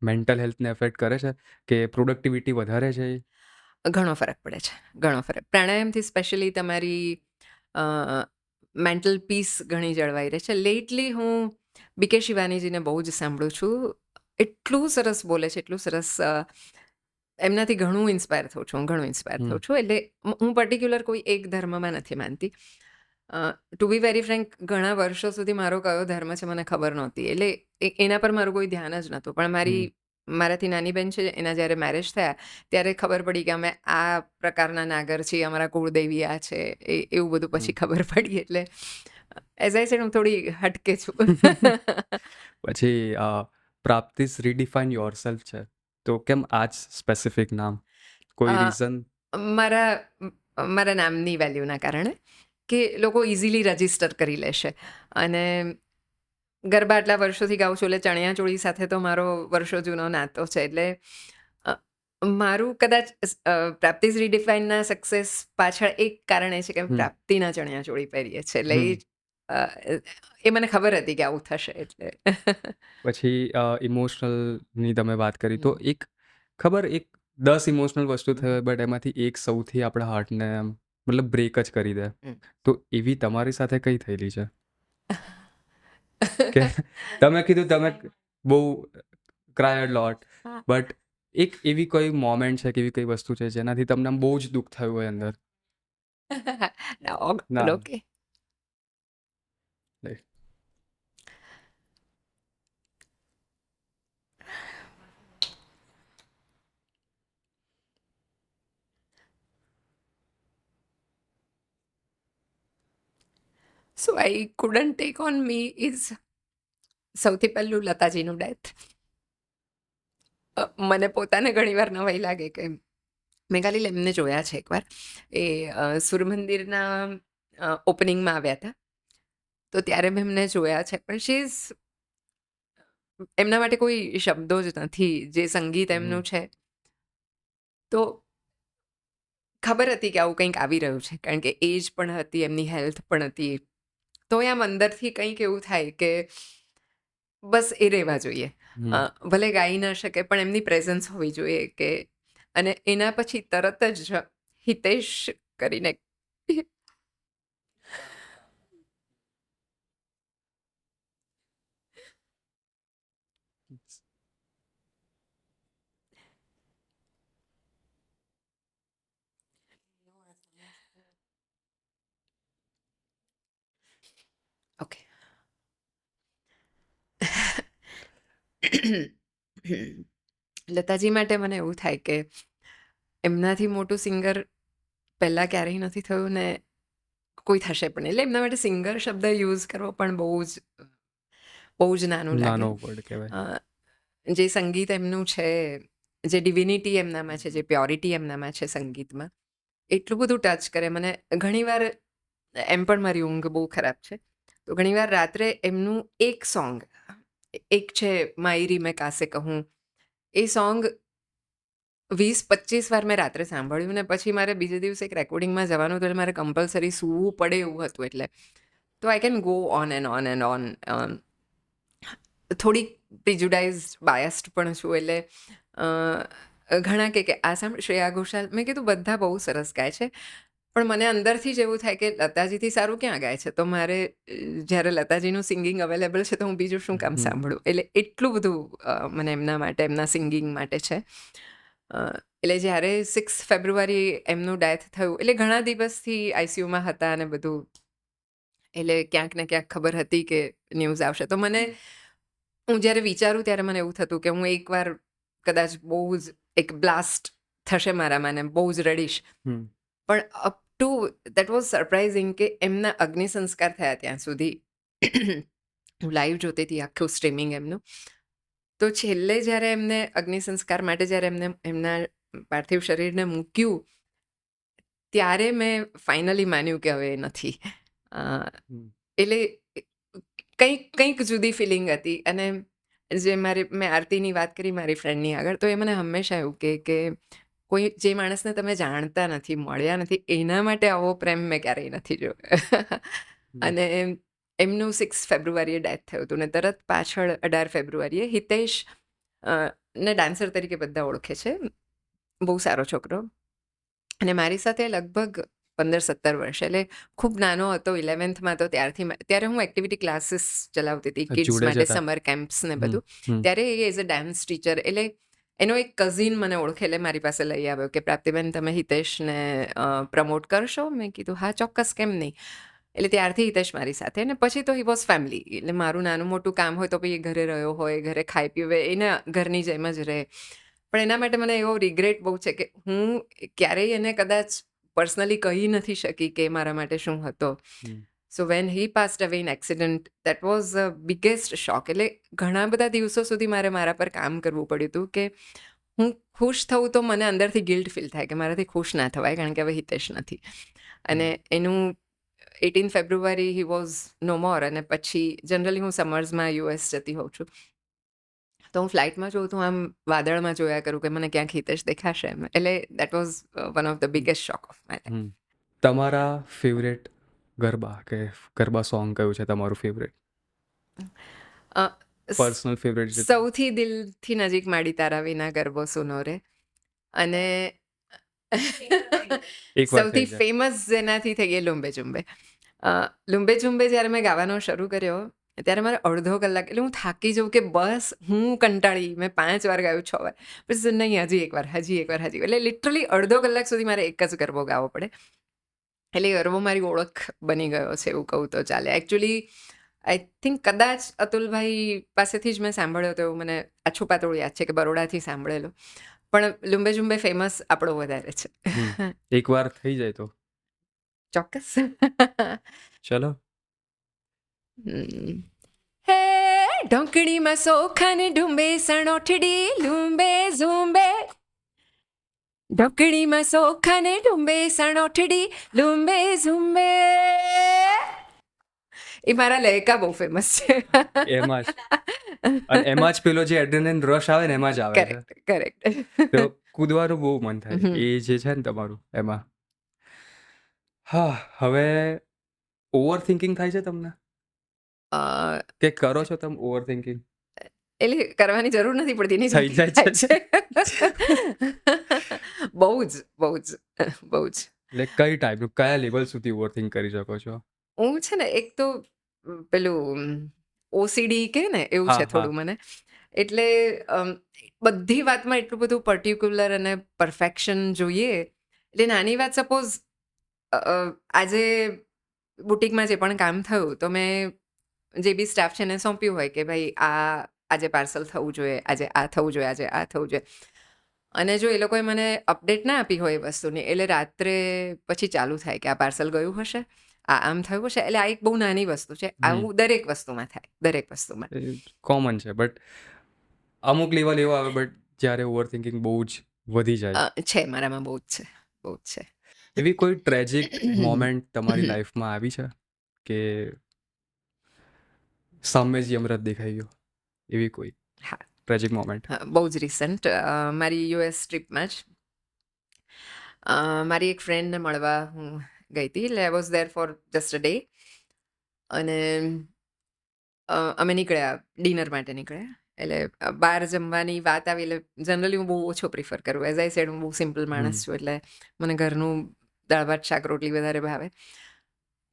મેન્ટલ હેલ્થને એફેક્ટ કરે છે કે પ્રોડક્ટિવિટી વધારે છે? ઘણો ફરક પડે છે, ઘણો ફરક. પ્રાણાયામથી સ્પેશિયલી તમારી મેન્ટલ પીસ ઘણી જળવાઈ રહે છે. લેટલી હું બીકે શિવાનીજીને બહુ જ સાંભળું છું. એટલું સરસ બોલે છે, એટલું સરસ. એમનાથી ઘણું ઇન્સ્પાયર થઉં છું, ઘણું ઇન્સ્પાયર થઉં છું. એટલે હું પર્ટિક્યુલર કોઈ એક ધર્મમાં નથી માનતી. ટુ બી વેરી ફ્રેન્ક, ઘણા વર્ષો સુધી મારો કયો ધર્મ છે મને ખબર નહોતી. એટલે એના પર મારું કોઈ ધ્યાન જ નહોતું. પણ મારાથી નાની બેન છે, એના જ્યારે મેરેજ થયા ત્યારે ખબર પડી કે અમે આ પ્રકારના નાગર છીએ, અમારા કુળદેવી આ છે, એવું બધું પછી ખબર પડી. એટલે એઝ આઈ સેડ, હું થોડી હટકે છું. પછી પ્રાપ્તિસ રીડિફાઇન યોરસેલ્ફ છે, તો કેમ આ જ સ્પેસિફિક નામ? કોઈ રીઝન? મારા નામની વેલ્યુના કારણે, કે લોકો ઇઝીલી રજિસ્ટર કરી લેશે. અને ગરબા આટલા વર્ષોથી ગાઉં છું, એટલે ચણિયાચોળી સાથે તો મારો વર્ષો જૂનો નાતો છે. એટલે મારું કદાચ પ્રાપ્તિસ રીડિફાઇનના સક્સેસ પાછળ એક કારણ એ છે કે પ્રાપ્તિના ચણિયાચોળી પહેરીએ છે. એટલે એ મને ખબર હતી કે આવું થશે. એટલે પછી ઇમોશનલની તમે વાત કરી, તો એક 10 ઇમોશનલ વસ્તુ થઈ, બટ એમાંથી એક સૌથી આપણા હાર્ટને મતલબ બ્રેક જ કરી દે. તો એવી તમારી સાથે કઈ થયેલી છે કે તમે કીધું તમે બહુ ક્રાય લોટ, બટ એક એવી કોઈ મોમેન્ટ છે કે એવી કઈ વસ્તુ છે જેનાથી તમને બહુ જ દુઃખ થયું હોય અંદર? ના. Okay. So I couldn't take on me is સૌથી પહેલું લતાજીનું ડેથ. મને પોતાને ઘણીવાર નવાઈ લાગે કે મેં ખાલી એમને જોયા છે એકવાર. એ સૂર્યમંદિરના ઓપનિંગમાં આવ્યા હતા, તો ત્યારે મેં એમને જોયા છે. પણ શી ઇઝ એમના માટે કોઈ શબ્દો જ નથી. જે સંગીત એમનું છે, તો ખબર હતી કે આવું કંઈક આવી રહ્યું છે, કારણ કે એજ પણ હતી, એમની હેલ્થ પણ હતી. તો આમ અંદરથી કંઈક એવું થાય કે બસ એ રહેવા જોઈએ. ભલે ગાઈ ન શકે, પણ એમની પ્રેઝન્સ હોવી જોઈએ. કે અને એના પછી તરત જ હિતેશ કરીને ઓકે. લતાજી માટે મને એવું થાય કે એમનાથી મોટું સિંગર પહેલાં ક્યારેય નથી થયું ને કોઈ થશે પણ. એટલે એમના માટે સિંગર શબ્દ યુઝ કરવો પણ બહુ જ નાનું લાગે. નાનો વર્ડ કહેવાય. જે સંગીત એમનું છે, જે ડિવિનિટી એમનામાં છે, જે પ્યોરિટી એમનામાં છે સંગીતમાં, એટલું બધું ટચ કરે મને. ઘણીવાર એમ પણ મારી ઊંઘ બહુ ખરાબ છે, તો ઘણીવાર રાત્રે એમનું એક સોંગ, એક છે માયરી મેં કાસે કહું, એ સોંગ 20-25 વાર મેં રાત્રે સાંભળ્યું ને પછી મારે બીજે દિવસે એક રેકોર્ડિંગમાં જવાનું હતું, એટલે મારે કમ્પલસરી સૂવું પડે એવું હતું. એટલે તો I can go on and on and on. થોડીક પ્રિજુડાઇઝડ બાયસ્ડ પણ છું. એટલે ઘણા કે આ સાંભળ શ્રેયા ઘોષાલ, મેં કીધું બધા બહુ સરસ ગાય છે, પણ મને અંદરથી જ એવું થાય કે લતાજીથી સારું ક્યાં ગાય છે. તો મારે જ્યારે લતાજીનું સિંગિંગ અવેલેબલ છે, તો હું બીજું શું કામ સાંભળું. એટલે એટલું બધું મને એમના માટે, એમના સિંગિંગ માટે છે. એટલે જ્યારે 6 ફેબ્રુઆરી એમનું ડેથ થયું, એટલે ઘણા દિવસથી આઈસીયુમાં હતા અને બધું, એટલે ક્યાંક ને ક્યાંક ખબર હતી કે ન્યૂઝ આવશે. તો હું જ્યારે વિચારું ત્યારે મને એવું થતું કે હું એકવાર કદાચ બહુ જ એક બ્લાસ્ટ થશે મારામાં ને બહુ જ રડીશ. પણ up to that was surprising કે એમના અગ્નિ સંસ્કાર થયા ત્યાં સુધી હું લાઈવ જોતી હતી આખું સ્ટ્રીમિંગ એમનું. તો છેલ્લે જ્યારે એમને અગ્નિ સંસ્કાર માટે જ્યારે એમને એમના પાર્થિવ શરીરને મૂક્યું, ત્યારે મેં ફાઇનલી માન્યું કે હવે નથી. એટલે કંઈક જુદી ફિલિંગ હતી. અને જે મેં આરતીની વાત કરી મારી ફ્રેન્ડની આગળ, તો એ મને હંમેશા એવું કે કોઈ જે માણસને તમે જાણતા નથી, મળ્યા નથી, એના માટે આવો પ્રેમ મેં ક્યારેય નથી જોયો. અને એમનું 6 ફેબ્રુઆરીએ ડેથ થયું હતું ને તરત પાછળ 18 ફેબ્રુઆરીએ હિતેશ ને ડાન્સર તરીકે બધા ઓળખે છે, બહુ સારો છોકરો, અને મારી સાથે લગભગ 15-17 વર્ષ, એટલે ખૂબ નાનો હતો. 11th તો ત્યારે હું એક્ટિવિટી ક્લાસીસ ચલાવતી હતી કિડ્સ માટે, સમર કેમ્પ્સ ને બધું. ત્યારે એ એઝ અ ડાન્સ ટીચર, એટલે એનો એક કઝિન મને ઓળખે, એટલે મારી પાસે લઈ આવ્યો કે પ્રાપ્તિબેન તમે હિતેશને પ્રમોટ કરશો. મેં કીધું હા ચોક્કસ, કેમ નહીં. એટલે ત્યારથી હિતેશ મારી સાથે, ને પછી તો હી વોઝ ફેમિલી. એટલે મારું નાનું મોટું કામ હોય તો પછી એ ઘરે રહ્યો હોય, ઘરે ખાઈ પીવે, એના ઘરની જેમ જ રહે. પણ એના માટે મને એવો રિગ્રેટ બહુ છે કે હું ક્યારેય એને કદાચ પર્સનલી કહી નથી શકી કે મારા માટે શું હતો. So when he passed away in accident, that was a biggest shock. એટલે ઘણા બધા દિવસો સુધી મારા પર કામ કરવું પડ્યું હતું કે હું ખુશ થવું તો મને અંદરથી ગિલ્ટ ફીલ થાય કે મારાથી ખુશ ના થવાય, કારણ કે હવે હિતેશ નથી. અને એનું 18 ફેબ્રુઆરી હી વોઝ નો મોર. અને પછી જનરલી હું સમર્સમાં યુએસ જતી હોઉં છું, તો હું ફ્લાઇટમાં જોઉં તો આમ વાદળમાં જોયા કરું કે મને ક્યાંક હિતેશ દેખાશે એમ. એટલે that was one of the biggest shock of my life. તમારા ફેવરેટ ગરબા સોંગ કયું છે તમારું ફેવરેટ? Personal favourite? સૌથી દિલથી નજીક માડી તારા વિના ગરબો સુનો રે. અને સૌથી ફેમસ જેનાથી થઈ એ લુંબે ઝુંબે. લુંબે ઝુંબે જ્યારે મેં ગાવાનો શરૂ કર્યો ત્યારે મારે અડધો કલાક, એટલે હું થાકી જાઉં કે બસ હું કંટાળી, મેં 5 વાર ગાયું, 6 વાર, પછી નહીં હજી એકવાર, એટલે લિટરલી અડધો કલાક સુધી મારે એક જ ગરબો ગાવો પડે. એટલે ગરબો મારી ઓળખ બની ગયો છે એવું કહું તો ચાલે. એકચ્યુઅલી આઈ થિંક કદાચ અતુલભાઈ પાસેથી જ મેં સાંભળ્યો તો એવું મને આછું પાતળું યાદ છે કે બરોડાથી સાંભળેલો. પણ લુંબે ઝુંબે ફેમસ આપણો વધારે છે. એકવાર થઈ જાય તો ચોક્કસ. ચલો. હે ઢોકળીમાં સોખાને ઢુંબે સણોઠડી લુંબે ઝુંબે, ઢોકળીમાં સોખાને ઢુંબે સણોઠડી લુંબે ઝુંબે. એ મારા લહેકા બહુ ફેમસ છે. એમાં અને એમાં જ પેલો જે એડ્રેનલિન રશ આવે ને એમાં જ આવે છે. Correct correct. તો કૂદવાનું બહુ મન થાય એ જે છે ને તમારું એમાં. હા, હવે ઓવર થિંકિંગ થાય છે તમને કે કરો છો તમે ઓવર થિંકિંગ? એટલે કરવાની જરૂર નથી પડતી, એની થઈ જાતે જાય થાય છે. છે. બહુ જ બહુ જ બહુ જ. એટલે કઈ ટાઈપનું કયા લેવલ સુધી ઓવરથિંક કરી શકો છો? હું છે ને એક તો પેલું ઓસીડી કે ને એવું હા, છે હા. થોડું મને. એટલે બધી વાતમાં એટલું બધું પર્ટિક્યુલર અને પરફેક્શન જોઈએ. એટલે નાની વાત, સપોઝ આજે બુટિકમાં જે પણ કામ થયું તો મેં જે બી સ્ટાફ છે એને સોંપ્યું હોય કે ભાઈ આજે પાર્સલ થવું જોઈએ, આજે આ થવું જોઈએ, આજે આ થવું જોઈએ. અને જો એ લોકોએ મને અપડેટ ના આપી હોય એ વસ્તુની, એટલે રાત્રે પછી ચાલુ થાય કે આ પાર્સલ ગયું હશે, આમ થયું હશે. એટલે આ એક બહુ નાની વસ્તુ છે. આવું દરેક વસ્તુમાં થાય, દરેક વસ્તુમાં. કોમન છે, બટ અમુક લેવલ એવો આવે બટ જ્યારે ઓવરથિંકિંગ બહુ જ વધી જાય. છે મારામાં, બહુ જ છે, બહુ જ છે. એવી કોઈ ટ્રેજિક મોમેન્ટ તમારી લાઈફમાં આવી છે કે સામે જ યમરાજ દેખાઈ ગયો, એવી કોઈ હા ટ્રેજિક મોમેન્ટ? હા, બહુ જ રિસન્ટ મારી યુએસ ટ્રીપમાં જ મારી એક ફ્રેન્ડને મળવા હું ગઈ હતી. એટલે I was there four just a day. અને અમે નીકળ્યા, ડિનર માટે નીકળ્યા. એટલે બહાર જમવાની વાત આવી એટલે જનરલી હું બહુ ઓછો પ્રિફર કરું. એઝ આઈ સેડ, હું બહુ સિમ્પલ માણસ છું. એટલે મને ઘરનું દાળ ભાત શાક રોટલી વધારે ભાવે.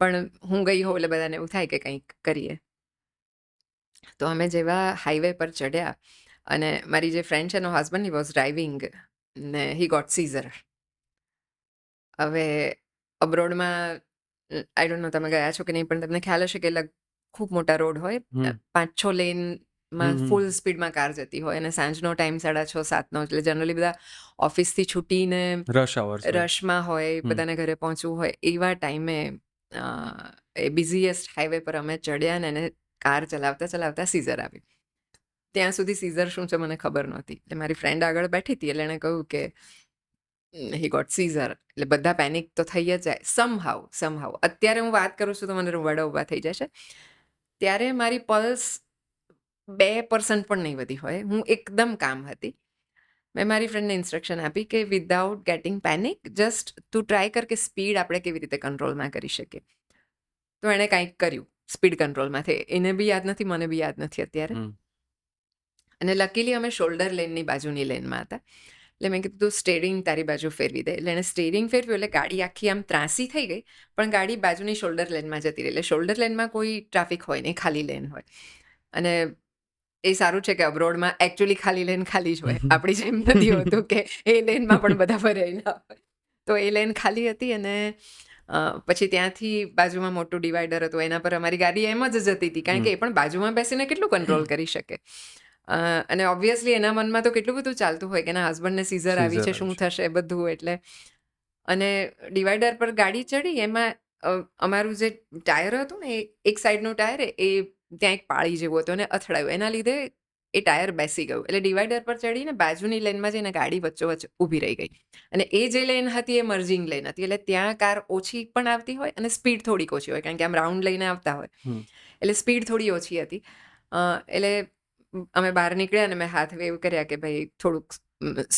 પણ હું ગઈ હોઉં એટલે બધાને એવું થાય કે કંઈક કરીએ. તો અમે જેવા હાઈવે પર ચડ્યા અને મારી જે ફ્રેન્ડ છે એનો હસબન્ડ, હી વોઝ ડ્રાઇવિંગ ને હી ગોટ સીઝર. હવે અબ્રોડમાં આઈ ડોન્ટ નો તમે ગયા છો કે નહીં, પણ તમને ખ્યાલ હશે કે ખૂબ મોટા રોડ હોય, 5-6 લેનમાં ફૂલ સ્પીડમાં કાર જતી હોય, અને સાંજનો ટાઈમ 6:30-7નો. એટલે જનરલી બધા ઓફિસથી છૂટીને રશ અવર્સ હોય. રશમાં હોય, બધાને ઘરે પહોંચવું હોય, એવા ટાઈમે એ બિઝીએસ્ટ હાઈવે પર અમે ચડ્યા ને એને કાર ચલાવતા ચલાવતા સીઝર આવી. ત્યાં સુધી સીઝર શું છે મને ખબર નહોતી. એટલે મારી ફ્રેન્ડ આગળ બેઠી હતી, એટલે એણે કહ્યું કે હી ગોટ સીઝર. એટલે બધા પેનિક તો થઈ જ જાય સમહાઉ. અત્યારે હું વાત કરું છું તો મને રૂવાડા ઊભા થઈ જાય છે. ત્યારે મારી પલ્સ 2% પણ નહીં વધી હોય. હું એકદમ કામ હતી. મેં મારી ફ્રેન્ડને ઇન્સ્ટ્રક્શન આપી કે વિધાઉટ ગેટિંગ પેનિક, જસ્ટ તું ટ્રાય કર કે સ્પીડ આપણે કેવી રીતે કંટ્રોલમાં કરી શકીએ. તો એણે કંઈક કર્યું સ્પીડ કંટ્રોલમાં. એને બી યાદ નથી, મને બી યાદ નથી અત્યારે. અને લકીલી અમે શોલ્ડર લેનની બાજુની લેનમાં હતા. એટલે મેં કીધું તું સ્ટેરિંગ તારી બાજુ ફેરવી દે. એટલે એણે સ્ટેરિંગ ફેરવ્યું, એટલે ગાડી આખી આમ ત્રાસી થઈ ગઈ, પણ ગાડી બાજુની શોલ્ડર લેનમાં જતી રહી. એટલે શોલ્ડર લેનમાં કોઈ ટ્રાફિક હોય નહીં, ખાલી લેન હોય. અને એ સારું છે કે અબ્રોડમાં એકચ્યુઅલી ખાલી લેન ખાલી જ હોય. આપણી જેમ નથી હોતું કે એ લેનમાં પણ બધા ભરેલા હોય. તો એ લેન ખાલી હતી. અને પછી ત્યાંથી બાજુમાં મોટું ડિવાઈડર હતું, એના પર અમારી ગાડી એમ જ જતી હતી, કારણ કે એ પણ બાજુમાં બેસીને કેટલું કંટ્રોલ કરી શકે. અને ઓબ્વિયસલી એના મનમાં તો કેટલું બધું ચાલતું હોય કે એના હસબન્ડને સીઝર આવી છે, શું થશે બધું. એટલે અને ડિવાઈડર પર ગાડી ચડી, એમાં અમારું જે ટાયર હતું ને, એક સાઈડનું ટાયર એ ત્યાં એક પાળી જેવું હતું અને અથડાયું. એના લીધે એ ટાયર બેસી ગયું. એટલે ડિવાઈડર પર ચડીને બાજુની લેનમાં જઈને ગાડી વચ્ચોવચ્ચ ઊભી રહી ગઈ. અને એ જે લેન હતી એ મર્જિંગ લેન હતી. એટલે ત્યાં કાર ઓછી પણ આવતી હોય અને સ્પીડ થોડીક ઓછી હોય, કારણ કે આમ રાઉન્ડ લઈને આવતા હોય. એટલે સ્પીડ થોડી ઓછી હતી. એટલે અમે બહાર નીકળ્યા અને મેં હાથ વેવ કર્યા કે ભાઈ થોડુંક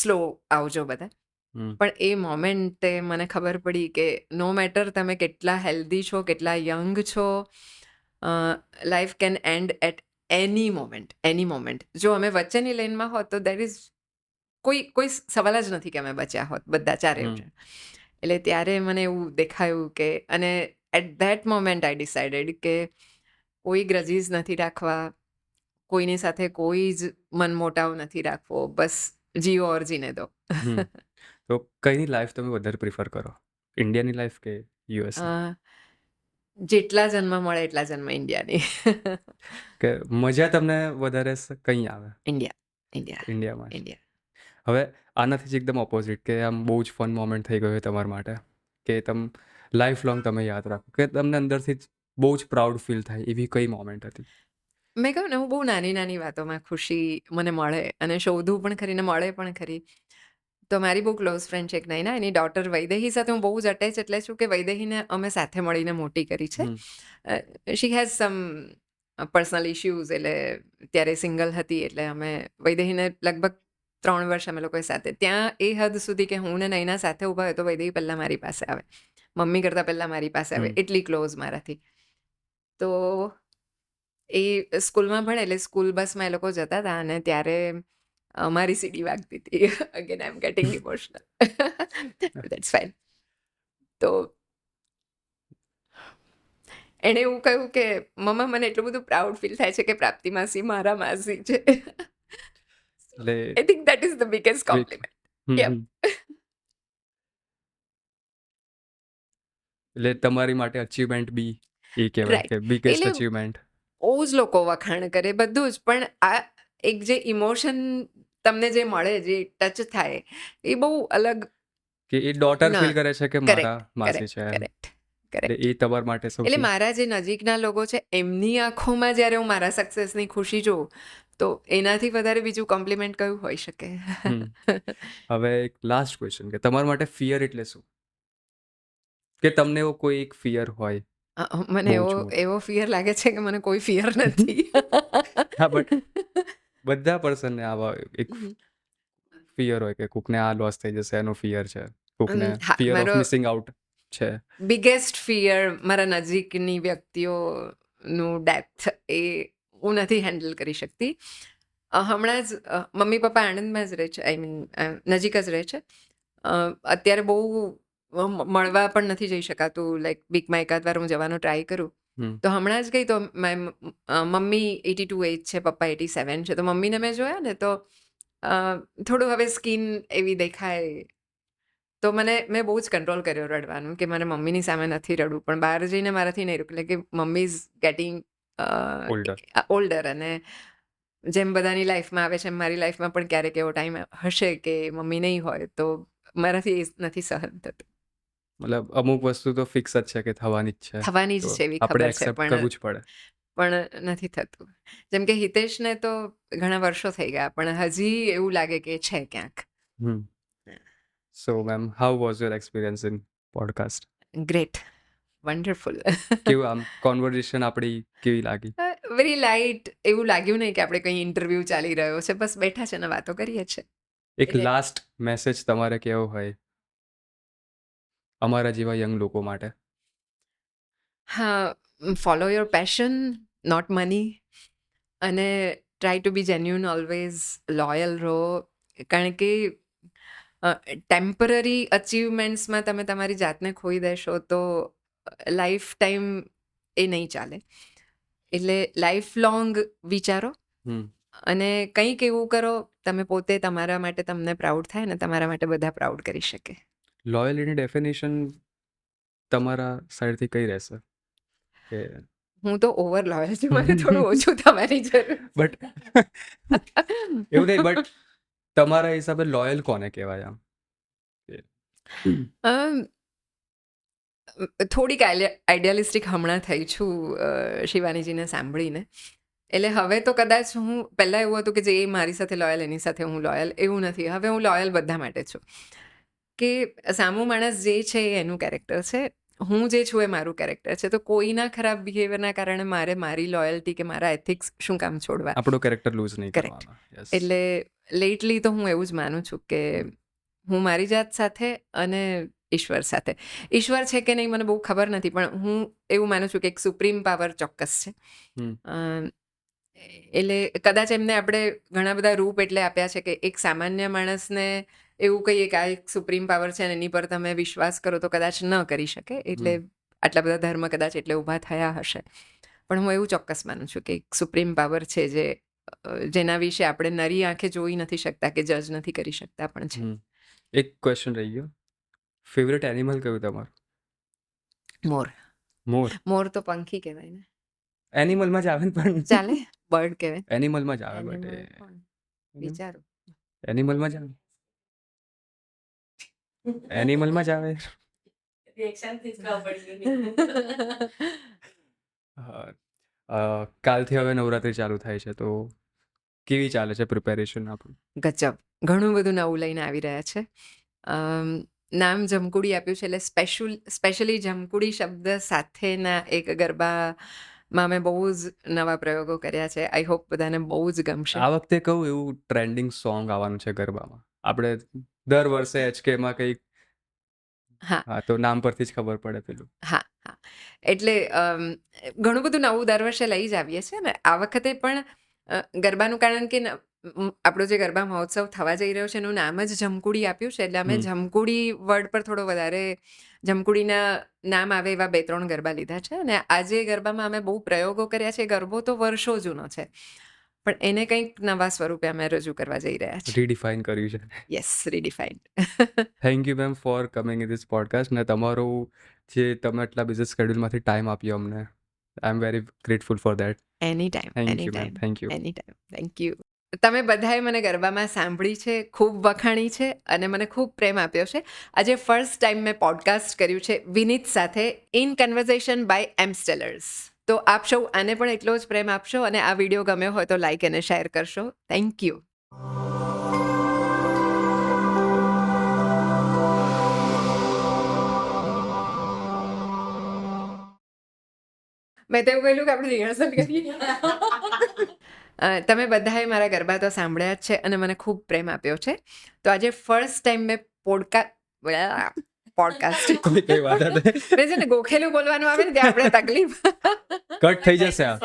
સ્લો આવજો બધા. પણ એ મોમેન્ટે મને ખબર પડી કે નો મેટર તમે કેટલા હેલ્ધી છો, કેટલા યંગ છો, life can end at any moment. જો અમે વચ્ચેની લેનમાં હોત તો દેર ઇઝ કોઈ સવાલ જ નથી કે અમે બચ્યા હોત, બધા ચારે. એટલે ત્યારે મને એવું દેખાયું કે, અને at that moment I decided કે કોઈ ગ્રજીસ નથી રાખવા, કોઈની સાથે કોઈ જ મનમોટાવ નથી રાખવો, બસ જીઓ ઓર જીને દો. તો કઈની લાઈફ તમે વધારે પ્રિફર કરો, ઇન્ડિયાની લાઈફ કે યુએસ? જેટલા જન્મ મળે એટલા જન્મ ઇન્ડિયાની. કે મજા તમને વધારે કઈ આવે? ઇન્ડિયામાં. હવે આનાથી જ એકદમ ઓપોઝિટ, કે આમ બહુ જ ફન મોમેન્ટ થઈ ગયો તમારા માટે, કે લાઈફ લોંગ તમે યાદ રાખો, કે તમને અંદરથી જ બહુ જ પ્રાઉડ ફીલ થાય, એવી કઈ મોમેન્ટ હતી? મેં કહ્યું ને, હું બહુ નાની વાતોમાં ખુશી મને મળે અને શોધું પણ ખરી ને મળે પણ ખરી. તો મારી બહુ ક્લોઝ ફ્રેન્ડ છે એક નૈના, એની ડોટર વૈદેહી સાથે હું બહુ જ અટેચ એટલે છું કે વૈદેહીને અમે સાથે મળીને મોટી કરી છે. She has some personal issues, એટલે ત્યારે સિંગલ હતી, એટલે અમે વૈદેહીને લગભગ 3 વર્ષ અમે લોકોએ સાથે, ત્યાં એ હદ સુધી કે હું ને નૈના સાથે ઊભા હોય તો વૈદેહી પહેલાં મારી પાસે આવે, મમ્મી કરતાં પહેલાં મારી પાસે આવે, એટલી ક્લોઝ મારાથી. તો એ સ્કૂલમાં ભણે એટલે સ્કૂલ બસમાં એ લોકો જતા હતા, અને ત્યારે મારી સીડી વાગતી હતી. Again I M gating emotional. That's fine. તો એણે એવું કહ્યું કે મમ્મા, મને એટલું બધું પ્રાઉડ ફીલ થાય છે કે પ્રાપ્તિ માસી મારા માસી છે. એટલે I think that is the biggest compliment. એટલે તમારી માટે અચીવમેન્ટ બી એ કહેવાય રાઈટ, કે બિગેસ્ટ એટલે અચીવમેન્ટ. બહુ જ લોકો વખાણ કરે બધું જ, પણ આ એક જે ઇમોશન તમને જે મળે, જે ટચ થાય, એ બહુ અલગ. કે એ ડોટર ના, ફીલ કરે છે કે મારા કરેક્ટ માસી કરેક્ટ છે એમ. કરેક્ટ એટલે કરેક્ટ. એ તમારા માટે એટલે સૌથી મારા જે નજીકના લોકો છે એમની આંખોમાં જ્યારે હું મારા સક્સેસની ખુશી જોઉં, તો એનાથી વધારે બીજું કોમ્પ્લિમેન્ટ કયું હોઈ શકે? હવે એક લાસ્ટ ક્વેશ્ચન કે તમારા માટે ફિયર એટલે શું? કે તમને એવો કોઈ એક ફિયર હોય? મને બહુ એવો જ મોટો. એવો ફિયર લાગે છે કે મને કોઈ ફિયર નથી. હા, બટ બધા પર્સનને આવા એક ફિયર હોય કે કોકને આ લોસ થઈ જશે એનો ફિયર છે, કોકને હા, ફિયર ઓફ મારો મિસિંગ આઉટ છે. બિગેસ્ટ ફિયર મારા નજીકની વ્યક્તિઓનું ડેથ, એ હું નથી હેન્ડલ કરી શકતી. હમણાં જ મમ્મી પપ્પા આણંદમાં જ રહે છે, આઈ મીન નજીક જ રહે છે. અત્યારે બહુ મળવા પણ નથી જઈ શકાતું, લાઈક વીકમાં એકાદ વાર હું જવાનો ટ્રાય કરું. તો હમણાં જ ગઈ તો મમ્મી 82 એજ છે, પપ્પા 87 છે. તો મમ્મીને મેં જોયા ને તો થોડું હવે સ્કિન એવી દેખાય, તો મેં બહુ જ કંટ્રોલ કર્યો રડવાનું, કે મને મમ્મીની સામે નથી રડવું, પણ બહાર જઈને મારાથી નહીં રૂકે, કે mummy is getting Older. Older, અને જેમ બધાની લાઈફમાં આવે છે એમ મારી લાઈફમાં પણ ક્યારેક એવો ટાઈમ હશે કે મમ્મી નહીં હોય, તો મારાથી એ નથી સહન થતું. મતલબ અમુક વસ્તુ તો ફિક્સ જ છે કે થવાની જ છે, થવાની જ તો છે એવી આપણે ખબર છે, એક્સેપ્ટ પણ કરવું જ પડે. નથી થતું. જેમ કે હિતેશને તો ઘણા વર્ષો થઈ ગયા, પણ હજી એવું લાગે કે છે ક્યાંક. So ma'am, how was your experience in podcast? Great, wonderful. કેવું આમ કોન્વર્ઝેશન આપણી કેવી લાગી? વેરી લાઇટ, એવું લાગ્યું નહીં કે આપણે કંઈ ઇન્ટરવ્યૂ ચાલી રહ્યો છે, બસ બેઠા છે ને વાતો કરીએ છીએ. એક લાસ્ટ મેસેજ તમારે કેવો હોય અમારા જેવા યંગ લોકો માટે? હા, follow your passion, not money, અને try to be genuine, always loyal રહો. કારણ કે ટેમ્પરરી અચીવમેન્ટ્સમાં તમે તમારી જાતને ખોઈ દેશો તો લાઈફ ટાઈમ એ નહીં ચાલે. એટલે લાઈફ લોંગ વિચારો, અને કંઈક એવું કરો તમે પોતે, તમારા માટે તમને પ્રાઉડ થાય ને તમારા માટે બધા પ્રાઉડ કરી શકે. લોયલ્ટીની ડેફિનેશન તમારા સાઈડથી કઈ રહેશે? કે હું તો ઓવર લોયલ છું, મને થોડું ઓછું તમારી જરૂર. બટ એવું નહીં, બટ તમારા હિસાબે લોયલ કોને કહેવાય આમ? થોડીક આઈડિયાલિસ્ટિક હમણાં થઈ છું શિવાનીજીને સાંભળીને. એટલે હવે તો કદાચ હું, પહેલાં એવું હતું કે જે મારી સાથે લોયલ એની સાથે હું લોયલ, એવું નથી. હવે હું લોયલ બધા માટે છું, કે સામો માણસ જે છે એ એનું કેરેક્ટર છે, હું જે છું એ મારું કેરેક્ટર છે. તો કોઈના ખરાબ બિહેવિયરના કારણે મારે મારી લોયલ્ટી કે મારા એથિક્સ શું કામ છોડવા? આપણું કેરેક્ટર લૂઝ નહીં કરેક્ટ. કરવાના. યસ. એટલે લેટલી તો હું એવું જ માનું છું કે હું મારી જાત સાથે અને ઈશ્વર સાથે, ઈશ્વર છે કે નહીં મને બહુ ખબર નથી, પણ હું એવું માનું છું કે એક સુપ્રીમ પાવર ચોક્કસ છે. એટલે કદાચ એમને આપણે ઘણા બધા રૂપ એટલે આપ્યા છે કે એક સામાન્ય માણસને એવું કહીએ કે આ એક સુપ્રીમ પાવર છે અને એની પર તમે વિશ્વાસ કરો તો કદાચ ન કરી શકે. એટલે આટલા બધા ધર્મ કદાચ એટલે ઊભા થયા હશે, પણ હું એવું ચોક્કસ માનું છું કે એક સુપ્રીમ પાવર છે જેના વિશે આપણે નરી આંખે જોઈ નથી શકતા કે જજ નથી કરી શકતા પણ છે. એક ક્વેશ્ચન રહી ગયો, ફેવરેટ એનિમલ કયું તમારું? મોર. મોર? મોર તો પંખી કહેવાય ને. એનિમલમાં જ આવે ને, પણ ચાલે, બર્ડ કહેવાય. એનિમલમાં જ આવે, બટ Animal કોણ? વિચારો. એનિમલમાં જ આવે, એનિમલમાં જ આવે. કાલથી હવે નવરાત્રી ચાલુ થાય છે, તો કેવી ચાલે છે પ્રિપેરેશન આપણું? ગજબ, ઘણું બધું નવું લઈને આવી રહ્યા છે. નામ જમકુડી આપ્યું છે, એટલે સ્પેશિયલી જમકુડી શબ્દ સાથેના એક ગરબા માં મેં બહુ જ નવા પ્રયોગો કર્યા છે. આઈ હોપ બધાને બહુ જ ગમશે. આ વખતે કહું એવું ટ્રેન્ડિંગ સોંગ આવવાનું છે ગરબામાં. આપણે દર વર્ષે HKમાં કંઈક, હા હા તો નામ પરથી જ ખબર પડે પેલું. હા હા એટલે ઘણું બધું નવું દર વર્ષે લઈ જ આવીએ છીએ ને આ વખતે પણ ગરબાનું કારણ કે આપણો જે ગરબા મહોત્સવ થવા જઈ રહ્યો છે એનું નામ જ જમકુડી આપ્યું છે એટલે અમે જમકુડી વર્ડ પર થોડો વધારે જમકુડીના નામ આવે એવા 2-3 ગરબા લીધા છે અને આજે ગરબામાં અમે બહુ પ્રયોગો કર્યા છે. ગરબો તો વર્ષો જૂનો છે પણ એને કંઈક નવા સ્વરૂપે અમે રજૂ કરવા જઈ રહ્યા છીએ. રીડિફાઇન કર્યું છે. Yes, redefined. Thank you ma'am for coming in this podcast. ને તમારું જે તમે આટલા બિઝી શેડ્યુલમાંથી ટાઈમ આપ્યો અમને, I am very grateful for that. Any time, thank any you ma'am, time, thank you. Any time. Thank you. તમે બધાએ મને ગરબામાં સાંભળી છે, ખૂબ વખાણી છે અને મને ખૂબ પ્રેમ આપ્યો છે. આજે ફર્સ્ટ ટાઈમ મેં પોડકાસ્ટ કર્યું છે વિનીત સાથે, ઇન કન્વર્ઝેશન બાય એમ્સ્ટેલર્સ. તો આપ સૌ આને પણ એટલો જ પ્રેમ આપશો અને આ વિડીયો ગમ્યો હોય તો લાઈક અને શેર કરશો. Thank you. મેં તો એવું કહેલું કે આપણે રિહર્સલ કરીએ. તમે બધાએ મારા ગરબા તો સાંભળ્યા જ છે અને મને ખૂબ પ્રેમ આપ્યો છે. તો આજે ફર્સ્ટ ટાઈમ મેં પોડકાસ્ટ કઈ વાત નથી. મેં છે ને ગોખેલું બોલવાનું આવે ને ત્યાં આપણે તકલીફ. કટ થઈ જશે આ.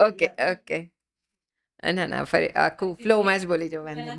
Okay okay. ના ના ફરી આખું ફ્લોમાં જ બોલી જવાનું.